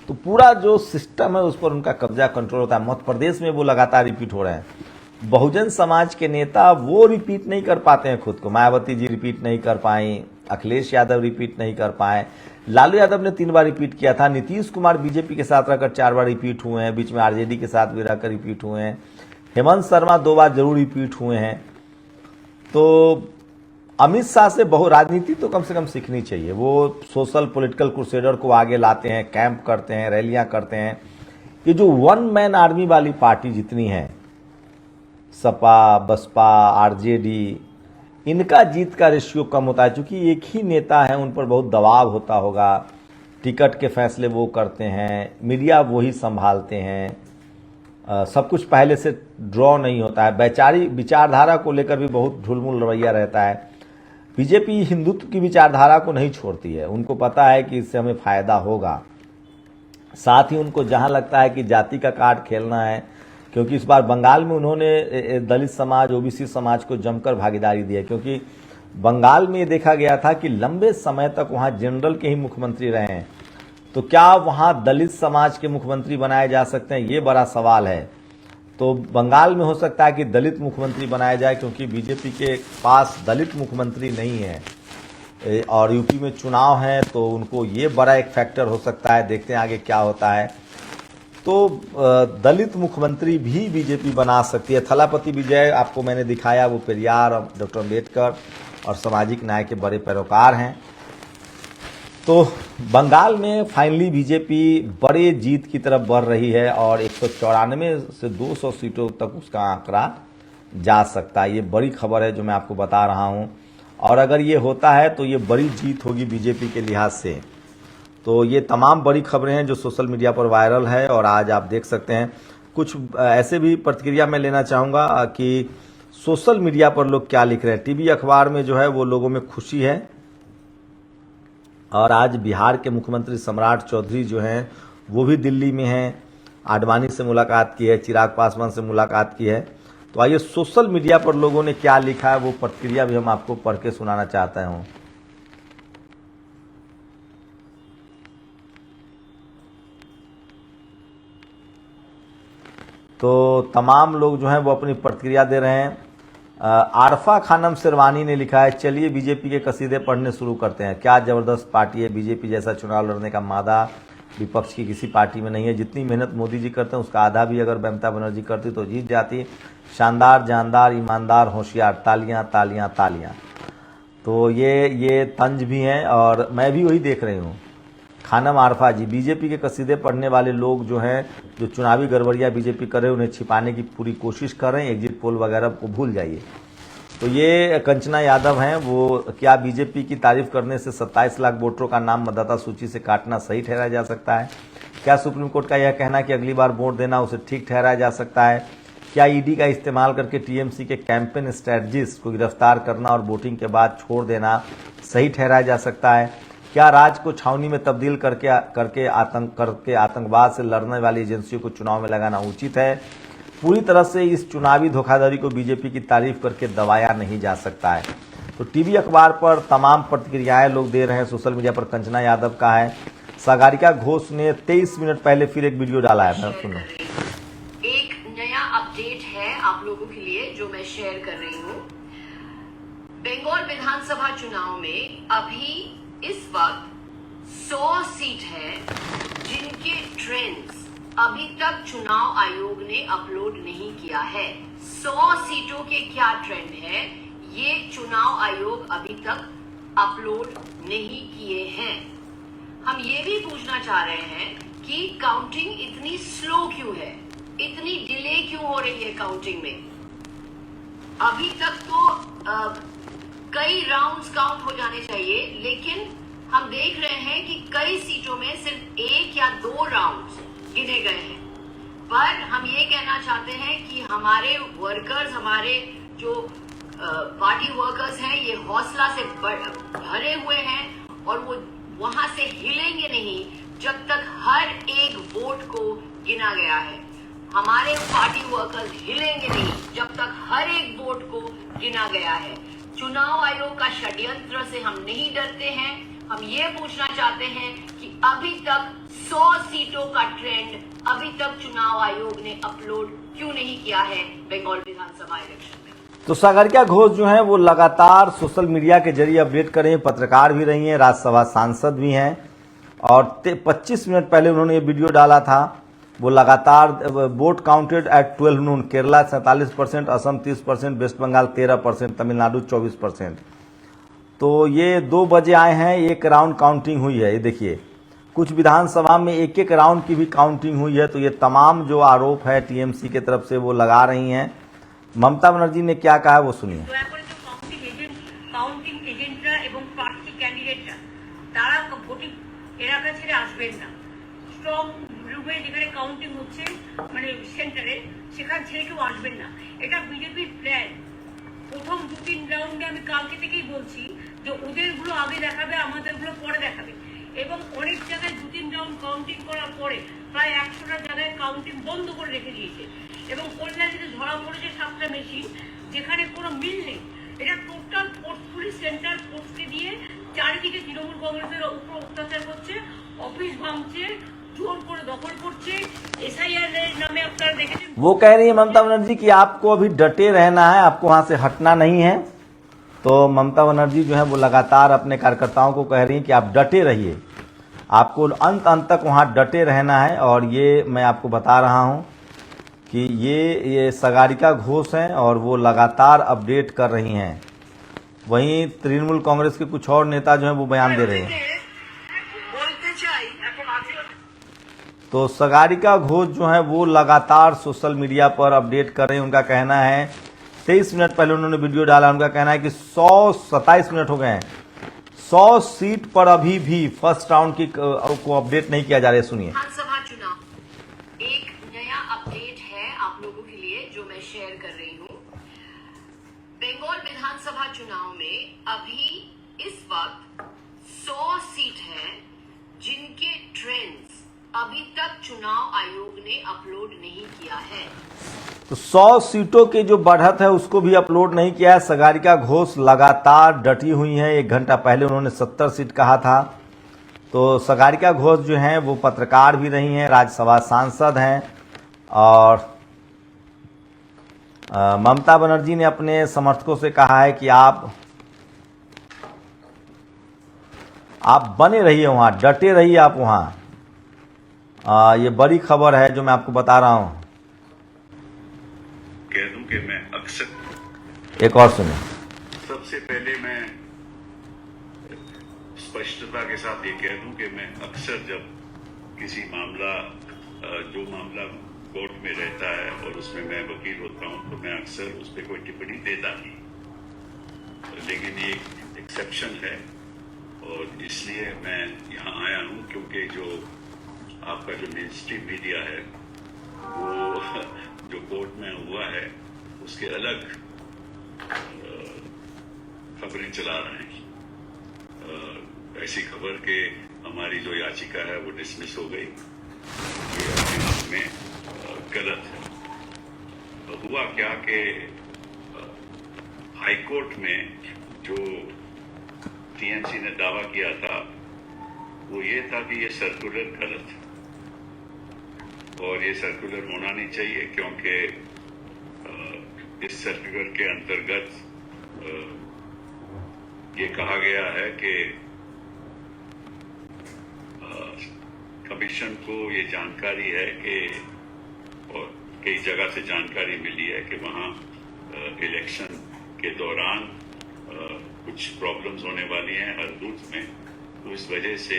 तो पूरा जो सिस्टम है उस पर उनका कब्जा, कंट्रोल होता है। मध्य प्रदेश में वो लगातार रिपीट हो रहे हैं। बहुजन समाज के नेता वो रिपीट नहीं कर पाते हैं खुद को। मायावती जी रिपीट नहीं कर पाई, अखिलेश यादव रिपीट नहीं कर पाए, लालू यादव ने 3 बार रिपीट किया था, नीतीश कुमार बीजेपी के साथ रहकर 4 बार रिपीट हुए हैं, बीच में आरजेडी के साथ भी रहकर रिपीट हुए हैं, हेमंत शर्मा 2 बार जरूर रिपीट हुए हैं। तो अमित शाह से राजनीति तो कम से कम सीखनी चाहिए। वो सोशल पॉलिटिकल क्रूसेडर को आगे लाते हैं, कैंप करते हैं, रैलियां करते हैं। ये जो 1 मैन आर्मी वाली पार्टी जितनी है, सपा, बसपा, आरजेडी, इनका जीत का रेशियो कम होता है, क्योंकि एक ही नेता है, उन पर बहुत दबाव होता होगा, टिकट के फैसले वो करते हैं, मीडिया वही संभालते हैं, सब कुछ पहले से ड्रॉ नहीं होता है। वैचारिक विचारधारा को लेकर भी बहुत ढुलमुल रवैया रहता है। बीजेपी हिंदुत्व की विचारधारा को नहीं छोड़ती है, उनको पता है कि इससे हमें फायदा होगा। साथ ही उनको जहां लगता है कि जाति का कार्ड खेलना है, क्योंकि इस बार बंगाल में उन्होंने दलित समाज, ओबीसी समाज को जमकर भागीदारी दी है, क्योंकि बंगाल में ये देखा गया था कि लंबे समय तक वहां जनरल के ही मुख्यमंत्री रहे हैं। तो क्या वहां दलित समाज के मुख्यमंत्री बनाए जा सकते हैं, ये बड़ा सवाल है। तो बंगाल में हो सकता है कि दलित मुख्यमंत्री बनाया जाए, क्योंकि बीजेपी के पास दलित मुख्यमंत्री नहीं है, और यूपी में चुनाव है, तो उनको ये बड़ा एक फैक्टर हो सकता है। देखते हैं आगे क्या होता है। तो दलित मुख्यमंत्री भी बीजेपी बना सकती है। थलापति विजय आपको मैंने दिखाया, वो पेरियार, डॉक्टर अम्बेडकर और सामाजिक न्याय के बड़े पैरोकार हैं। तो बंगाल में फाइनली बीजेपी बड़े जीत की तरफ बढ़ रही है, और 194 से 200 सीटों तक उसका आंकड़ा जा सकता है। ये बड़ी खबर है जो मैं आपको बता रहा हूं, और अगर ये होता है तो ये बड़ी जीत होगी बीजेपी के लिहाज से। तो ये तमाम बड़ी खबरें हैं जो सोशल मीडिया पर वायरल है, और आज आप देख सकते हैं। कुछ ऐसे भी प्रतिक्रिया मैं लेना चाहूँगा कि सोशल मीडिया पर लोग क्या लिख रहे हैं। टीवी अखबार में जो है वो लोगों में खुशी है, और आज बिहार के मुख्यमंत्री सम्राट चौधरी जो हैं वो भी दिल्ली में हैं, आडवाणी से मुलाकात की है, चिराग पासवान से मुलाकात की है। तो आइए सोशल मीडिया पर लोगों ने क्या लिखा है वो प्रतिक्रिया भी हम आपको पढ़ के सुनाना चाहता हूँ। तो तमाम लोग जो हैं वो अपनी प्रतिक्रिया दे रहे हैं। आरफा खानम शेरवानी ने लिखा है, चलिए बीजेपी के कसीदे पढ़ने शुरू करते हैं। क्या जबरदस्त पार्टी है, बीजेपी जैसा चुनाव लड़ने का मादा विपक्ष की किसी पार्टी में नहीं है। जितनी मेहनत मोदी जी करते हैं उसका आधा भी अगर ममता बनर्जी करती तो जीत जाती। शानदार, जानदार, ईमानदार, होशियार, तालियां तालियां तालियां। तो ये तंज भी हैं और मैं भी वही देख रही हूँ। खानम आरफा जी, बीजेपी के कसीदे पढ़ने वाले लोग जो हैं, जो चुनावी गड़बड़ियाँ बीजेपी कर रहे हैं उन्हें छिपाने की पूरी कोशिश कर रहे हैं। एग्जिट पोल वगैरह को भूल जाइए। तो ये कंचना यादव हैं, वो क्या बीजेपी की तारीफ करने से 27 लाख वोटरों का नाम मतदाता सूची से काटना सही ठहराया जा सकता है? क्या सुप्रीम कोर्ट का यह कहना कि अगली बार वोट देना उसे ठीक ठहराया जा सकता है? क्या ईडी का इस्तेमाल करके टीएमसी के कैंपेन स्ट्रेटजिस्ट को गिरफ्तार करना और वोटिंग के बाद छोड़ देना सही ठहराया जा सकता है? क्या राज्य को छावनी में तब्दील करके आतंकवाद से लड़ने वाली एजेंसियों को चुनाव में लगाना उचित है? पूरी तरह से इस चुनावी धोखाधड़ी को बीजेपी की तारीफ करके दबाया नहीं जा सकता है। तो टीवी अखबार पर तमाम प्रतिक्रियाएं लोग दे रहे हैं। सोशल मीडिया पर कंचना यादव का है। सागरिका घोष ने 23 मिनट पहले फिर एक वीडियो डाला है, सुनो। एक नया अपडेट है आप लोगों के लिए जो मैं शेयर कर रही हूँ। बंगाल विधानसभा चुनाव में अभी इस वक्त 100 सीट है जिनके ट्रेंड्स अभी तक चुनाव आयोग ने अपलोड नहीं किया है। 100 सीटों के क्या ट्रेंड है ये चुनाव आयोग अभी तक अपलोड नहीं किए हैं। हम ये भी पूछना चाह रहे हैं कि काउंटिंग इतनी स्लो क्यों है, इतनी डिले क्यों हो रही है काउंटिंग में? अभी तक तो कई राउंड्स काउंट हो जाने चाहिए, लेकिन हम देख रहे हैं कि कई सीटों में सिर्फ 1 या 2 राउंड्स गिने गए हैं। पर हम ये कहना चाहते हैं कि हमारे वर्कर्स, हमारे जो पार्टी वर्कर्स हैं, ये हौसला से भरे हुए हैं और वो वहां से हिलेंगे नहीं जब तक हर एक वोट को गिना गया है। हमारे पार्टी वर्कर्स हिलेंगे नहीं जब तक हर एक वोट को गिना गया है। चुनाव आयोग का षड्यंत्र से हम नहीं डरते हैं। हम ये पूछना चाहते हैं कि अभी तक 100 सीटों का ट्रेंड अभी तक चुनाव आयोग ने अपलोड क्यों नहीं किया है बंगाल विधानसभा इलेक्शन में? तो सागरिका घोष जो हैं वो लगातार सोशल मीडिया के जरिए अपडेट कर रही हैं, पत्रकार भी रही हैं, राज्यसभा सांसद भी हैं और 25 मिनट पहले उन्होंने ये वीडियो डाला था। वो लगातार वोट काउंटेड एट 12 नून, केरला 47%, असम 30%, वेस्ट बंगाल 13%, तमिलनाडु 24%। तो ये 2 बजे आए हैं, एक राउंड काउंटिंग हुई है। ये देखिए, कुछ विधानसभा में एक राउंड की भी काउंटिंग हुई है। तो ये तमाम जो आरोप है टीएमसी की तरफ से वो लगा रही हैं। ममता बनर्जी ने क्या कहा है वो सुनिए। কাউন্টিং এজেন্টরা এবং প্রার্থী ক্যান্ডিডেটরা তারা ভোটিং এলাকা ছেড়ে আসবেন না। স্ট্রং রুমে যেখানে কাউন্টিং হচ্ছে মানে সেন্টারে সেখান ছেড়ে কেউ আসবেন না। এটা বিজেপির প্ল্যান। প্রথম 2-3 রাউন্ডে আমি কালকে থেকেই বলছি যে ওদেরগুলো আগে দেখাবে, আমাদেরগুলো পরে দেখাবে। এবং অনেক জায়গায় 2-3 রাউন্ড কাউন্টিং করার পরে প্রায় 100টা জায়গায় কাউন্টিং বন্ধ করে রেখে দিয়েছে। এবং কল্যাণীতে ধরা পড়েছে 7টা মেশিন যেখানে কোনো মিল নেই। এটা টোটাল পোর্টফুলি সেন্টার পোস্টে দিয়ে চারিদিকে তৃণমূল কংগ্রেসের উপর অত্যাচার করছে, অফিস ভাঙছে, জোর করে দখল করছে। এসআইআর এর নামে আপনারা দেখেছেন। वो कह रही है ममता बनर्जी कि आपको अभी डटे रहना है, आपको वहां से हटना नहीं है। तो ममता बनर्जी जो है वो लगातार अपने कार्यकर्ताओं को कह रही हैं कि आप डटे रहिए, आपको अंत तक वहां डटे रहना है। और ये मैं आपको बता रहा हूं कि ये सागरिका घोष हैं और वो लगातार अपडेट कर रही हैं। वहीं तृणमूल कांग्रेस के कुछ और नेता जो हैं वो बयान दे रहे हैं। तो सागरिका घोष जो है वो लगातार सोशल मीडिया पर अपडेट कर रहे हैं। उनका कहना है, 23 मिनट पहले उन्होंने वीडियो डाला, उनका कहना है कि 27 मिनट हो गए हैं, 100 सीट पर अभी भी फर्स्ट राउंड की को अपडेट नहीं किया जा रहा है। सुनिए। विधानसभा चुनाव एक नया अपडेट है आप लोगों के लिए जो मैं शेयर कर रही हूँ। बंगाल विधानसभा चुनाव में अभी इस वक्त 100 सीट है जिनके ट्रेंड्स अभी तक चुनाव आयोग ने अपलोड नहीं किया है। तो 100 सीटों की जो बढ़त है उसको भी अपलोड नहीं किया है। सागरिका घोष लगातार डटी हुई हैं। 1 घंटा पहले उन्होंने 70 सीट कहा था। तो सागरिका घोष जो हैं वो पत्रकार भी रही हैं, राज्यसभा सांसद हैं और ममता बनर्जी ने अपने समर्थकों से कहा है कि आप बने रहिए, वहां डटे रहिए आप वहां। ये बड़ी खबर है जो मैं आपको बता रहा हूं। कह दूं कि मैं अक्सर एक और सुनिए। सबसे पहले मैं स्पष्टता के साथ ये कह दूं कि मैं अक्सर जब किसी मामला जो मामला कोर्ट में रहता है और उसमें मैं वकील होता हूं तो मैं अक्सर उस पर कोई टिप्पणी देता नहीं, लेकिन ये एक्सेप्शन है और इसलिए मैं यहाँ आया हूँ क्योंकि जो आपका जो मेन स्ट्रीम मीडिया है वो जो कोर्ट में हुआ है उसके अलग खबरें चला रहे हैं। ऐसी खबर के हमारी जो याचिका है वो डिसमिस हो गई, ये अपने आप में गलत है। तो हुआ क्या कि हाई कोर्ट में जो टीएमसी ने दावा किया था वो ये था कि ये सर्कुलर गलत है और ये सर्कुलर होना नहीं चाहिए क्योंकि इस सर्कुलर के अंतर्गत ये कहा गया है कि कमीशन को ये जानकारी है कि और कई जगह से जानकारी मिली है कि वहाँ इलेक्शन के दौरान कुछ प्रॉब्लम्स होने वाली हैं हर बूथ में, तो इस वजह से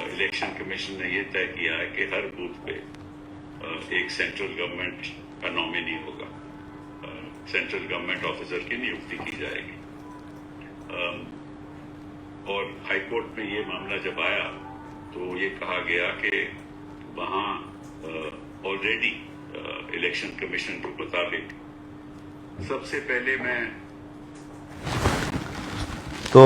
इलेक्शन कमीशन ने ये तय किया है कि हर बूथ पे एक सेंट्रल गवर्नमेंट का नॉमिनी होगा, सेंट्रल गवर्नमेंट ऑफिसर की नियुक्ति की जाएगी। और हाई कोर्ट में ये मामला जब आया तो ये कहा गया कि वहाँ ऑलरेडी इलेक्शन कमीशन के मुताबिक सबसे पहले मैं तो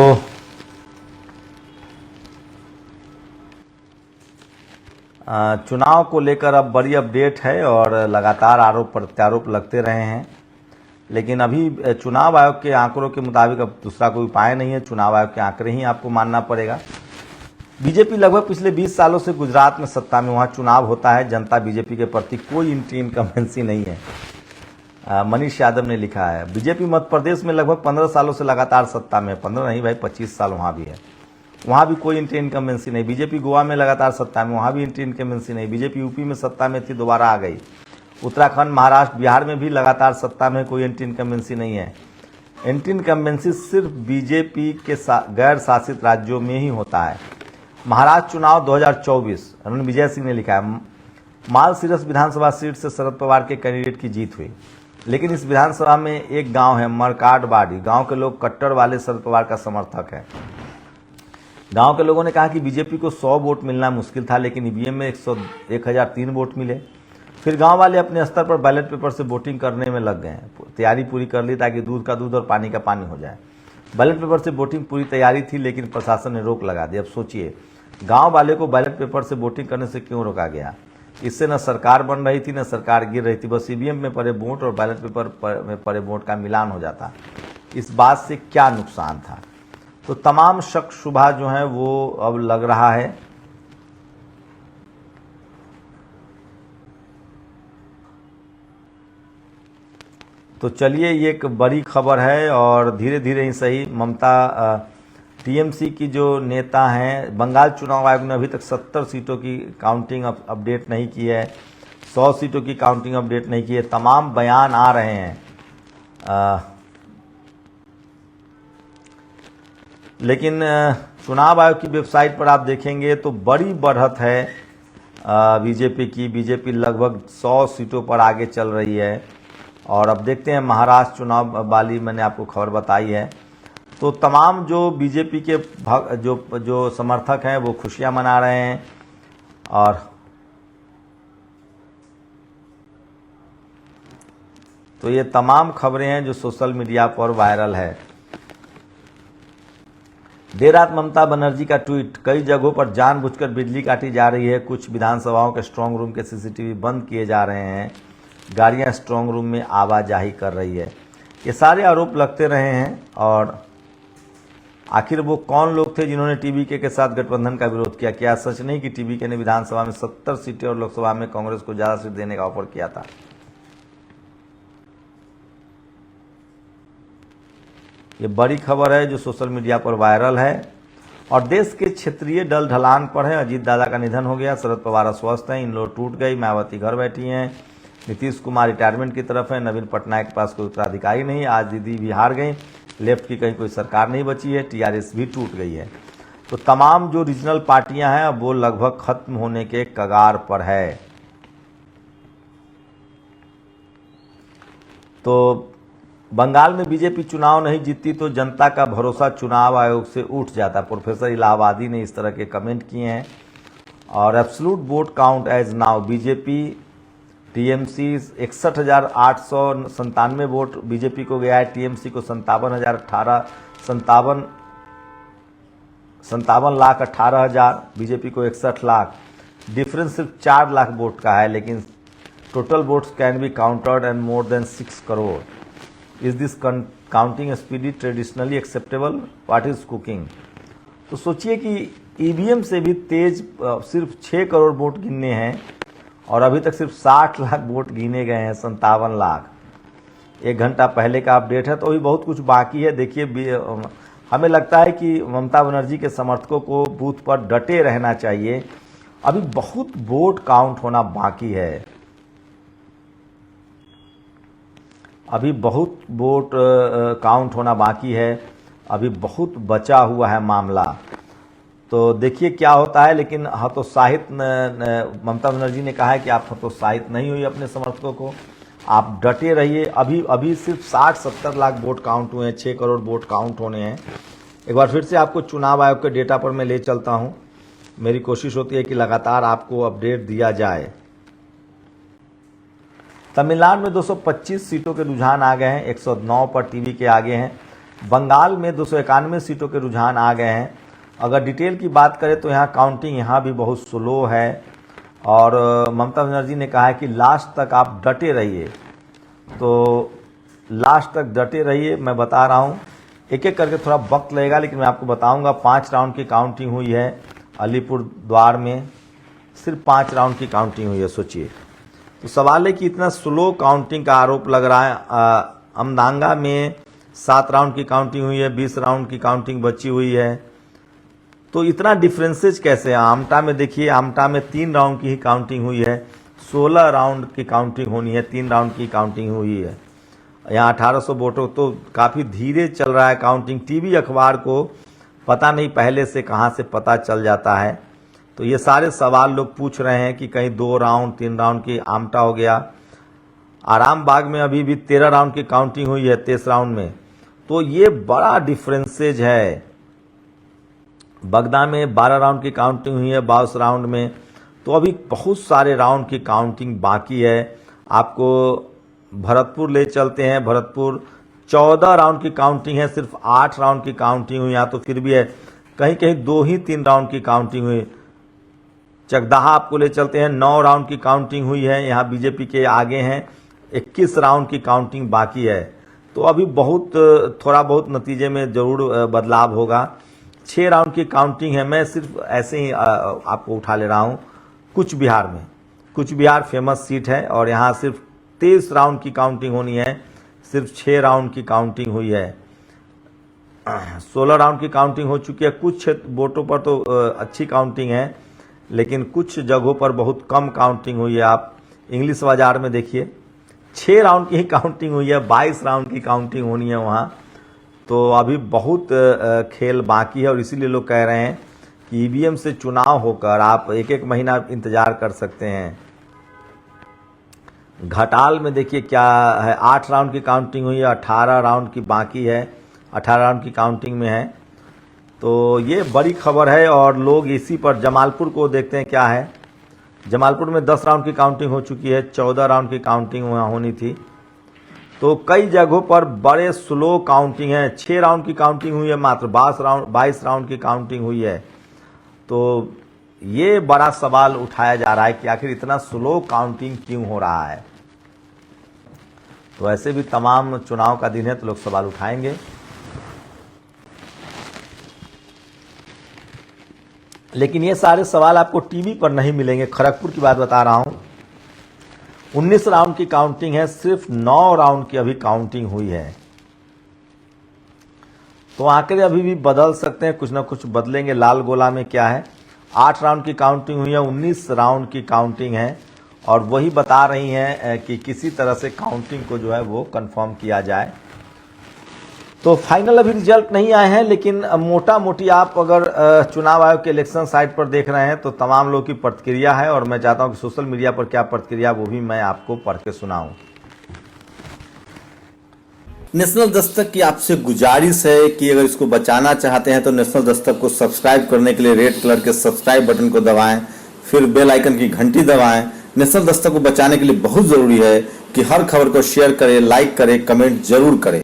चुनाव को लेकर अब बड़ी अपडेट है और लगातार आरोप प्रत्यारोप लगते रहे हैं, लेकिन अभी चुनाव आयोग के आंकड़ों के मुताबिक अब दूसरा कोई उपाय नहीं है, चुनाव आयोग के आंकड़े ही आपको मानना पड़ेगा। बीजेपी लगभग पिछले 20 सालों से गुजरात में सत्ता में, वहाँ चुनाव होता है, जनता बीजेपी के प्रति कोई एंटी इनकम्बेंसी नहीं है। मनीष यादव ने लिखा है बीजेपी मध्य प्रदेश में लगभग 15 सालों से लगातार सत्ता में, 15 नहीं भाई 25 साल वहाँ भी है, वहाँ भी कोई एंटी इनकम्बेंसी नहीं। बीजेपी गोवा में लगातार सत्ता में, वहाँ भी एंटी इनकम्बेंसी नहीं। बीजेपी यूपी में सत्ता में थी, दोबारा आ गई। उत्तराखंड, महाराष्ट्र, बिहार में भी लगातार सत्ता में, कोई एंटी इनकम्बेंसी नहीं है। एंटी इनकम्बेंसी सिर्फ बीजेपी के गैर शासित राज्यों में ही होता है। महाराष्ट्र चुनाव 2024, विजय सिंह ने लिखा है मालसीरस विधानसभा सीट से शरद पवार के कैंडिडेट की जीत हुई, लेकिन इस विधानसभा में एक गांव है मरकाटबाड़ी, गांव के लोग कट्टर वाले शरद पवार का समर्थक है। गांव के लोगों ने कहा कि बीजेपी को 100 वोट मिलना मुश्किल था, लेकिन ईवीएम में 1003 वोट मिले। फिर गांव वाले अपने स्तर पर बैलेट पेपर से वोटिंग करने में लग गए, तैयारी पूरी कर ली ताकि दूध का दूध और पानी का पानी हो जाए। बैलेट पेपर से वोटिंग पूरी तैयारी थी, लेकिन प्रशासन ने रोक लगा दी। अब सोचिए गांव वाले को बैलेट पेपर से वोटिंग करने से क्यों रोका गया? इससे न सरकार बन रही थी न सरकार गिर रही थी, बस ईवीएम में पड़े वोट और बैलेट पेपर में पड़े वोट का मिलान हो जाता। इस बात से क्या नुकसान था? तो तमाम शक शुबा जो है वो अब लग रहा है। तो चलिए ये एक बड़ी खबर है और धीरे धीरे ही सही ममता टीएमसी की जो नेता हैं, बंगाल चुनाव आयोग ने अभी तक 70 सीटों की काउंटिंग अपडेट नहीं की है, 100 सीटों की काउंटिंग अपडेट नहीं की है। तमाम बयान आ रहे हैं, लेकिन चुनाव आयोग की वेबसाइट पर आप देखेंगे तो बड़ी बढ़त है बीजेपी की। बीजेपी लगभग 100 सीटों पर आगे चल रही है। और अब देखते हैं महाराष्ट्र चुनाव वाली मैंने आपको खबर बताई है। तो तमाम जो बीजेपी के जो समर्थक हैं वो खुशियां मना रहे हैं। और तो ये तमाम खबरें हैं जो सोशल मीडिया पर वायरल है। देर रात ममता बनर्जी का ट्वीट, कई जगहों पर जानबूझकर बिजली काटी जा रही है, कुछ विधानसभाओं के स्ट्रांग रूम के सीसीटीवी बंद किए जा रहे हैं, गाड़ियां स्ट्रांग रूम में आवाजाही कर रही है। ये सारे आरोप लगते रहे हैं। और आखिर वो कौन लोग थे जिन्होंने टीबीके के साथ गठबंधन का विरोध किया? क्या सच नहीं कि टीबीके ने विधानसभा में 70 सीटें और लोकसभा में कांग्रेस को ज्यादा सीट देने का ऑफर किया था? ये बड़ी खबर है जो सोशल मीडिया पर वायरल है। और देश के क्षेत्रीय डल ढलान पर है। अजीत दादा का निधन हो गया, शरद पवार अस्वस्थ हैं, इन लोग टूट गई, मायावती घर बैठी हैं, नीतीश कुमार रिटायरमेंट की तरफ है, नवीन पटनायक के पास कोई उत्तराधिकारी नहीं, आज दीदी भी हार गई, लेफ्ट की कहीं कोई सरकार नहीं बची है, टीआरएस भी टूट गई है। तो तमाम जो रीजनल पार्टियां हैं अब वो लगभग खत्म होने के कगार पर है। तो बंगाल में बीजेपी चुनाव नहीं जीतती तो जनता का भरोसा चुनाव आयोग से उठ जाता। प्रोफेसर इलाहाबादी ने इस तरह के कमेंट किए हैं। और absolute vote count as now BJP TMC 61,897 vote BJP को गया है, टीएमसी को 57,18,000, बीजेपी को 61 लाख। डिफरेंस सिर्फ 4 लाख वोट का है, लेकिन total votes can be counted and more than 6 crore. Is this counting speedy traditionally acceptable? What is cooking? तो सोचिए कि ईवीएम से भी तेज सिर्फ 6 करोड़ वोट गिनने हैं और अभी तक सिर्फ 60 लाख वोट गिने गए हैं, 57 लाख। 1 घंटा पहले का अपडेट है, तो अभी बहुत कुछ बाकी है। देखिए, हमें लगता है कि ममता बनर्जी के समर्थकों को बूथ पर डटे रहना चाहिए। अभी बहुत वोट काउंट होना बाकी है, अभी बहुत वोट काउंट होना बाकी है, अभी बहुत बचा हुआ है मामला। तो देखिए क्या होता है। लेकिन हतोत्साहित ममता बनर्जी ने कहा है कि आप हतोत्साहित नहीं हुई अपने समर्थकों को, आप डटे रहिए। अभी सिर्फ 60-70 लाख वोट काउंट हुए हैं, 6 करोड़ वोट काउंट होने हैं। एक बार फिर से आपको चुनाव आयोग के डेटा पर मैं ले चलता हूं। मेरी कोशिश होती है कि लगातार आपको अपडेट दिया जाए। तमिलनाडु में 225 सीटों के रुझान आ गए हैं, 109 पर टीवी के आगे हैं। बंगाल में 291 सीटों के रुझान आ गए हैं। अगर डिटेल की बात करें तो यहाँ काउंटिंग यहाँ भी बहुत स्लो है और ममता बनर्जी ने कहा है कि लास्ट तक आप डटे रहिए। तो लास्ट तक डटे रहिए, मैं बता रहा हूँ, एक एक करके थोड़ा वक्त लगेगा लेकिन मैं आपको बताऊंगा। 5 राउंड की काउंटिंग हुई है अलीपुर द्वार में, सिर्फ 5 राउंड की काउंटिंग हुई है। सोचिए, तो सवाल है कि इतना स्लो काउंटिंग का आरोप लग रहा है। अमनांगा में 7 राउंड की काउंटिंग हुई है, 20 राउंड की काउंटिंग बची हुई है। तो इतना डिफरेंसेज कैसे है? आमटा में देखिए, आमटा में 3 राउंड की ही काउंटिंग हुई है, 16 राउंड की काउंटिंग होनी है, 3 राउंड की काउंटिंग हुई है। यहाँ 1800 वोटों, तो काफ़ी धीरे चल रहा है काउंटिंग। टीवी अखबार को पता नहीं पहले से कहाँ से पता चल जाता है। तो ये सारे सवाल लोग पूछ रहे हैं कि कहीं 2 राउंड 3 राउंड की आमटा हो गया। आराम बाग में अभी भी 13 राउंड की काउंटिंग हुई है 23 राउंड में। तो ये बड़ा डिफरेंसेज है। बगदा में 12 राउंड की काउंटिंग हुई है 22 राउंड में। तो अभी बहुत सारे राउंड की काउंटिंग बाकी है। आपको भरतपुर ले चलते हैं। भरतपुर 14 राउंड की काउंटिंग है, सिर्फ 8 राउंड की काउंटिंग हुई। यहाँ तो फिर भी है, कहीं कहीं 2 ही 3 राउंड की काउंटिंग हुई। चकदाहा आपको ले चलते हैं, 9 राउंड की काउंटिंग हुई है, यहाँ बीजेपी के आगे हैं। 21 राउंड की काउंटिंग बाकी है। तो अभी थोड़ा बहुत नतीजे में जरूर बदलाव होगा। 6 राउंड की काउंटिंग है। मैं सिर्फ ऐसे ही आपको उठा ले रहा हूँ। कुछ बिहार में, कुछ बिहार फेमस सीट है और यहाँ सिर्फ 23 राउंड की काउंटिंग होनी है, सिर्फ 6 राउंड की काउंटिंग हुई है। 16 राउंड की काउंटिंग हो चुकी है। कुछ वोटों पर तो अच्छी काउंटिंग है, लेकिन कुछ जगहों पर बहुत कम काउंटिंग हुई है। आप इंग्लिश बाजार में देखिए, 6 राउंड की ही काउंटिंग हुई है, 22 राउंड की काउंटिंग होनी है वहाँ। तो अभी बहुत खेल बाकी है और इसीलिए लोग कह रहे हैं कि ईवीएम से चुनाव होकर आप 1-1 महीना इंतजार कर सकते हैं। घटाल में देखिए क्या है, 8 राउंड की काउंटिंग हुई है, 18 राउंड की बाकी है, 18 राउंड की काउंटिंग में है। तो ये बड़ी खबर है और लोग इसी पर जमालपुर को देखते हैं क्या है। जमालपुर में 10 राउंड की काउंटिंग हो चुकी है, 14 राउंड की काउंटिंग वहाँ होनी थी। तो कई जगहों पर बड़े स्लो काउंटिंग है। 6 राउंड की काउंटिंग हुई है, मात्र 22 राउंड की काउंटिंग हुई है। तो ये बड़ा सवाल उठाया जा रहा है कि आखिर इतना स्लो काउंटिंग क्यों हो रहा है। तो ऐसे भी तमाम चुनाव का दिन है तो लोग सवाल उठाएंगे। लेकिन ये सारे सवाल आपको टीवी पर नहीं मिलेंगे। खड़गपुर की बात बता रहा हूं, 19 राउंड की काउंटिंग है, सिर्फ 9 राउंड की अभी काउंटिंग हुई है। तो आंकड़े अभी भी बदल सकते हैं, कुछ ना कुछ बदलेंगे। लाल गोला में क्या है, 8 राउंड की काउंटिंग हुई है, 19 राउंड की काउंटिंग है और वही बता रही हैं कि किसी तरह से काउंटिंग को जो है वो कंफर्म किया जाए। तो फाइनल अभी रिजल्ट नहीं आए हैं, लेकिन मोटा मोटी आप अगर चुनाव आयोग के इलेक्शन साइट पर देख रहे हैं तो तमाम लोगों की प्रतिक्रिया है और मैं चाहता हूं कि सोशल मीडिया पर क्या प्रतिक्रिया वो भी मैं आपको पढ़ के सुनाऊं। नेशनल दस्तक की आपसे गुजारिश है कि अगर इसको बचाना चाहते हैं तो नेशनल दस्तक को सब्सक्राइब करने के लिए रेड कलर के सब्सक्राइब बटन को दबाएं, फिर बेल आइकन की घंटी दबाएं। नेशनल दस्तक को बचाने के लिए बहुत जरूरी है कि हर खबर को शेयर करें, लाइक करें, कमेंट जरूर करें।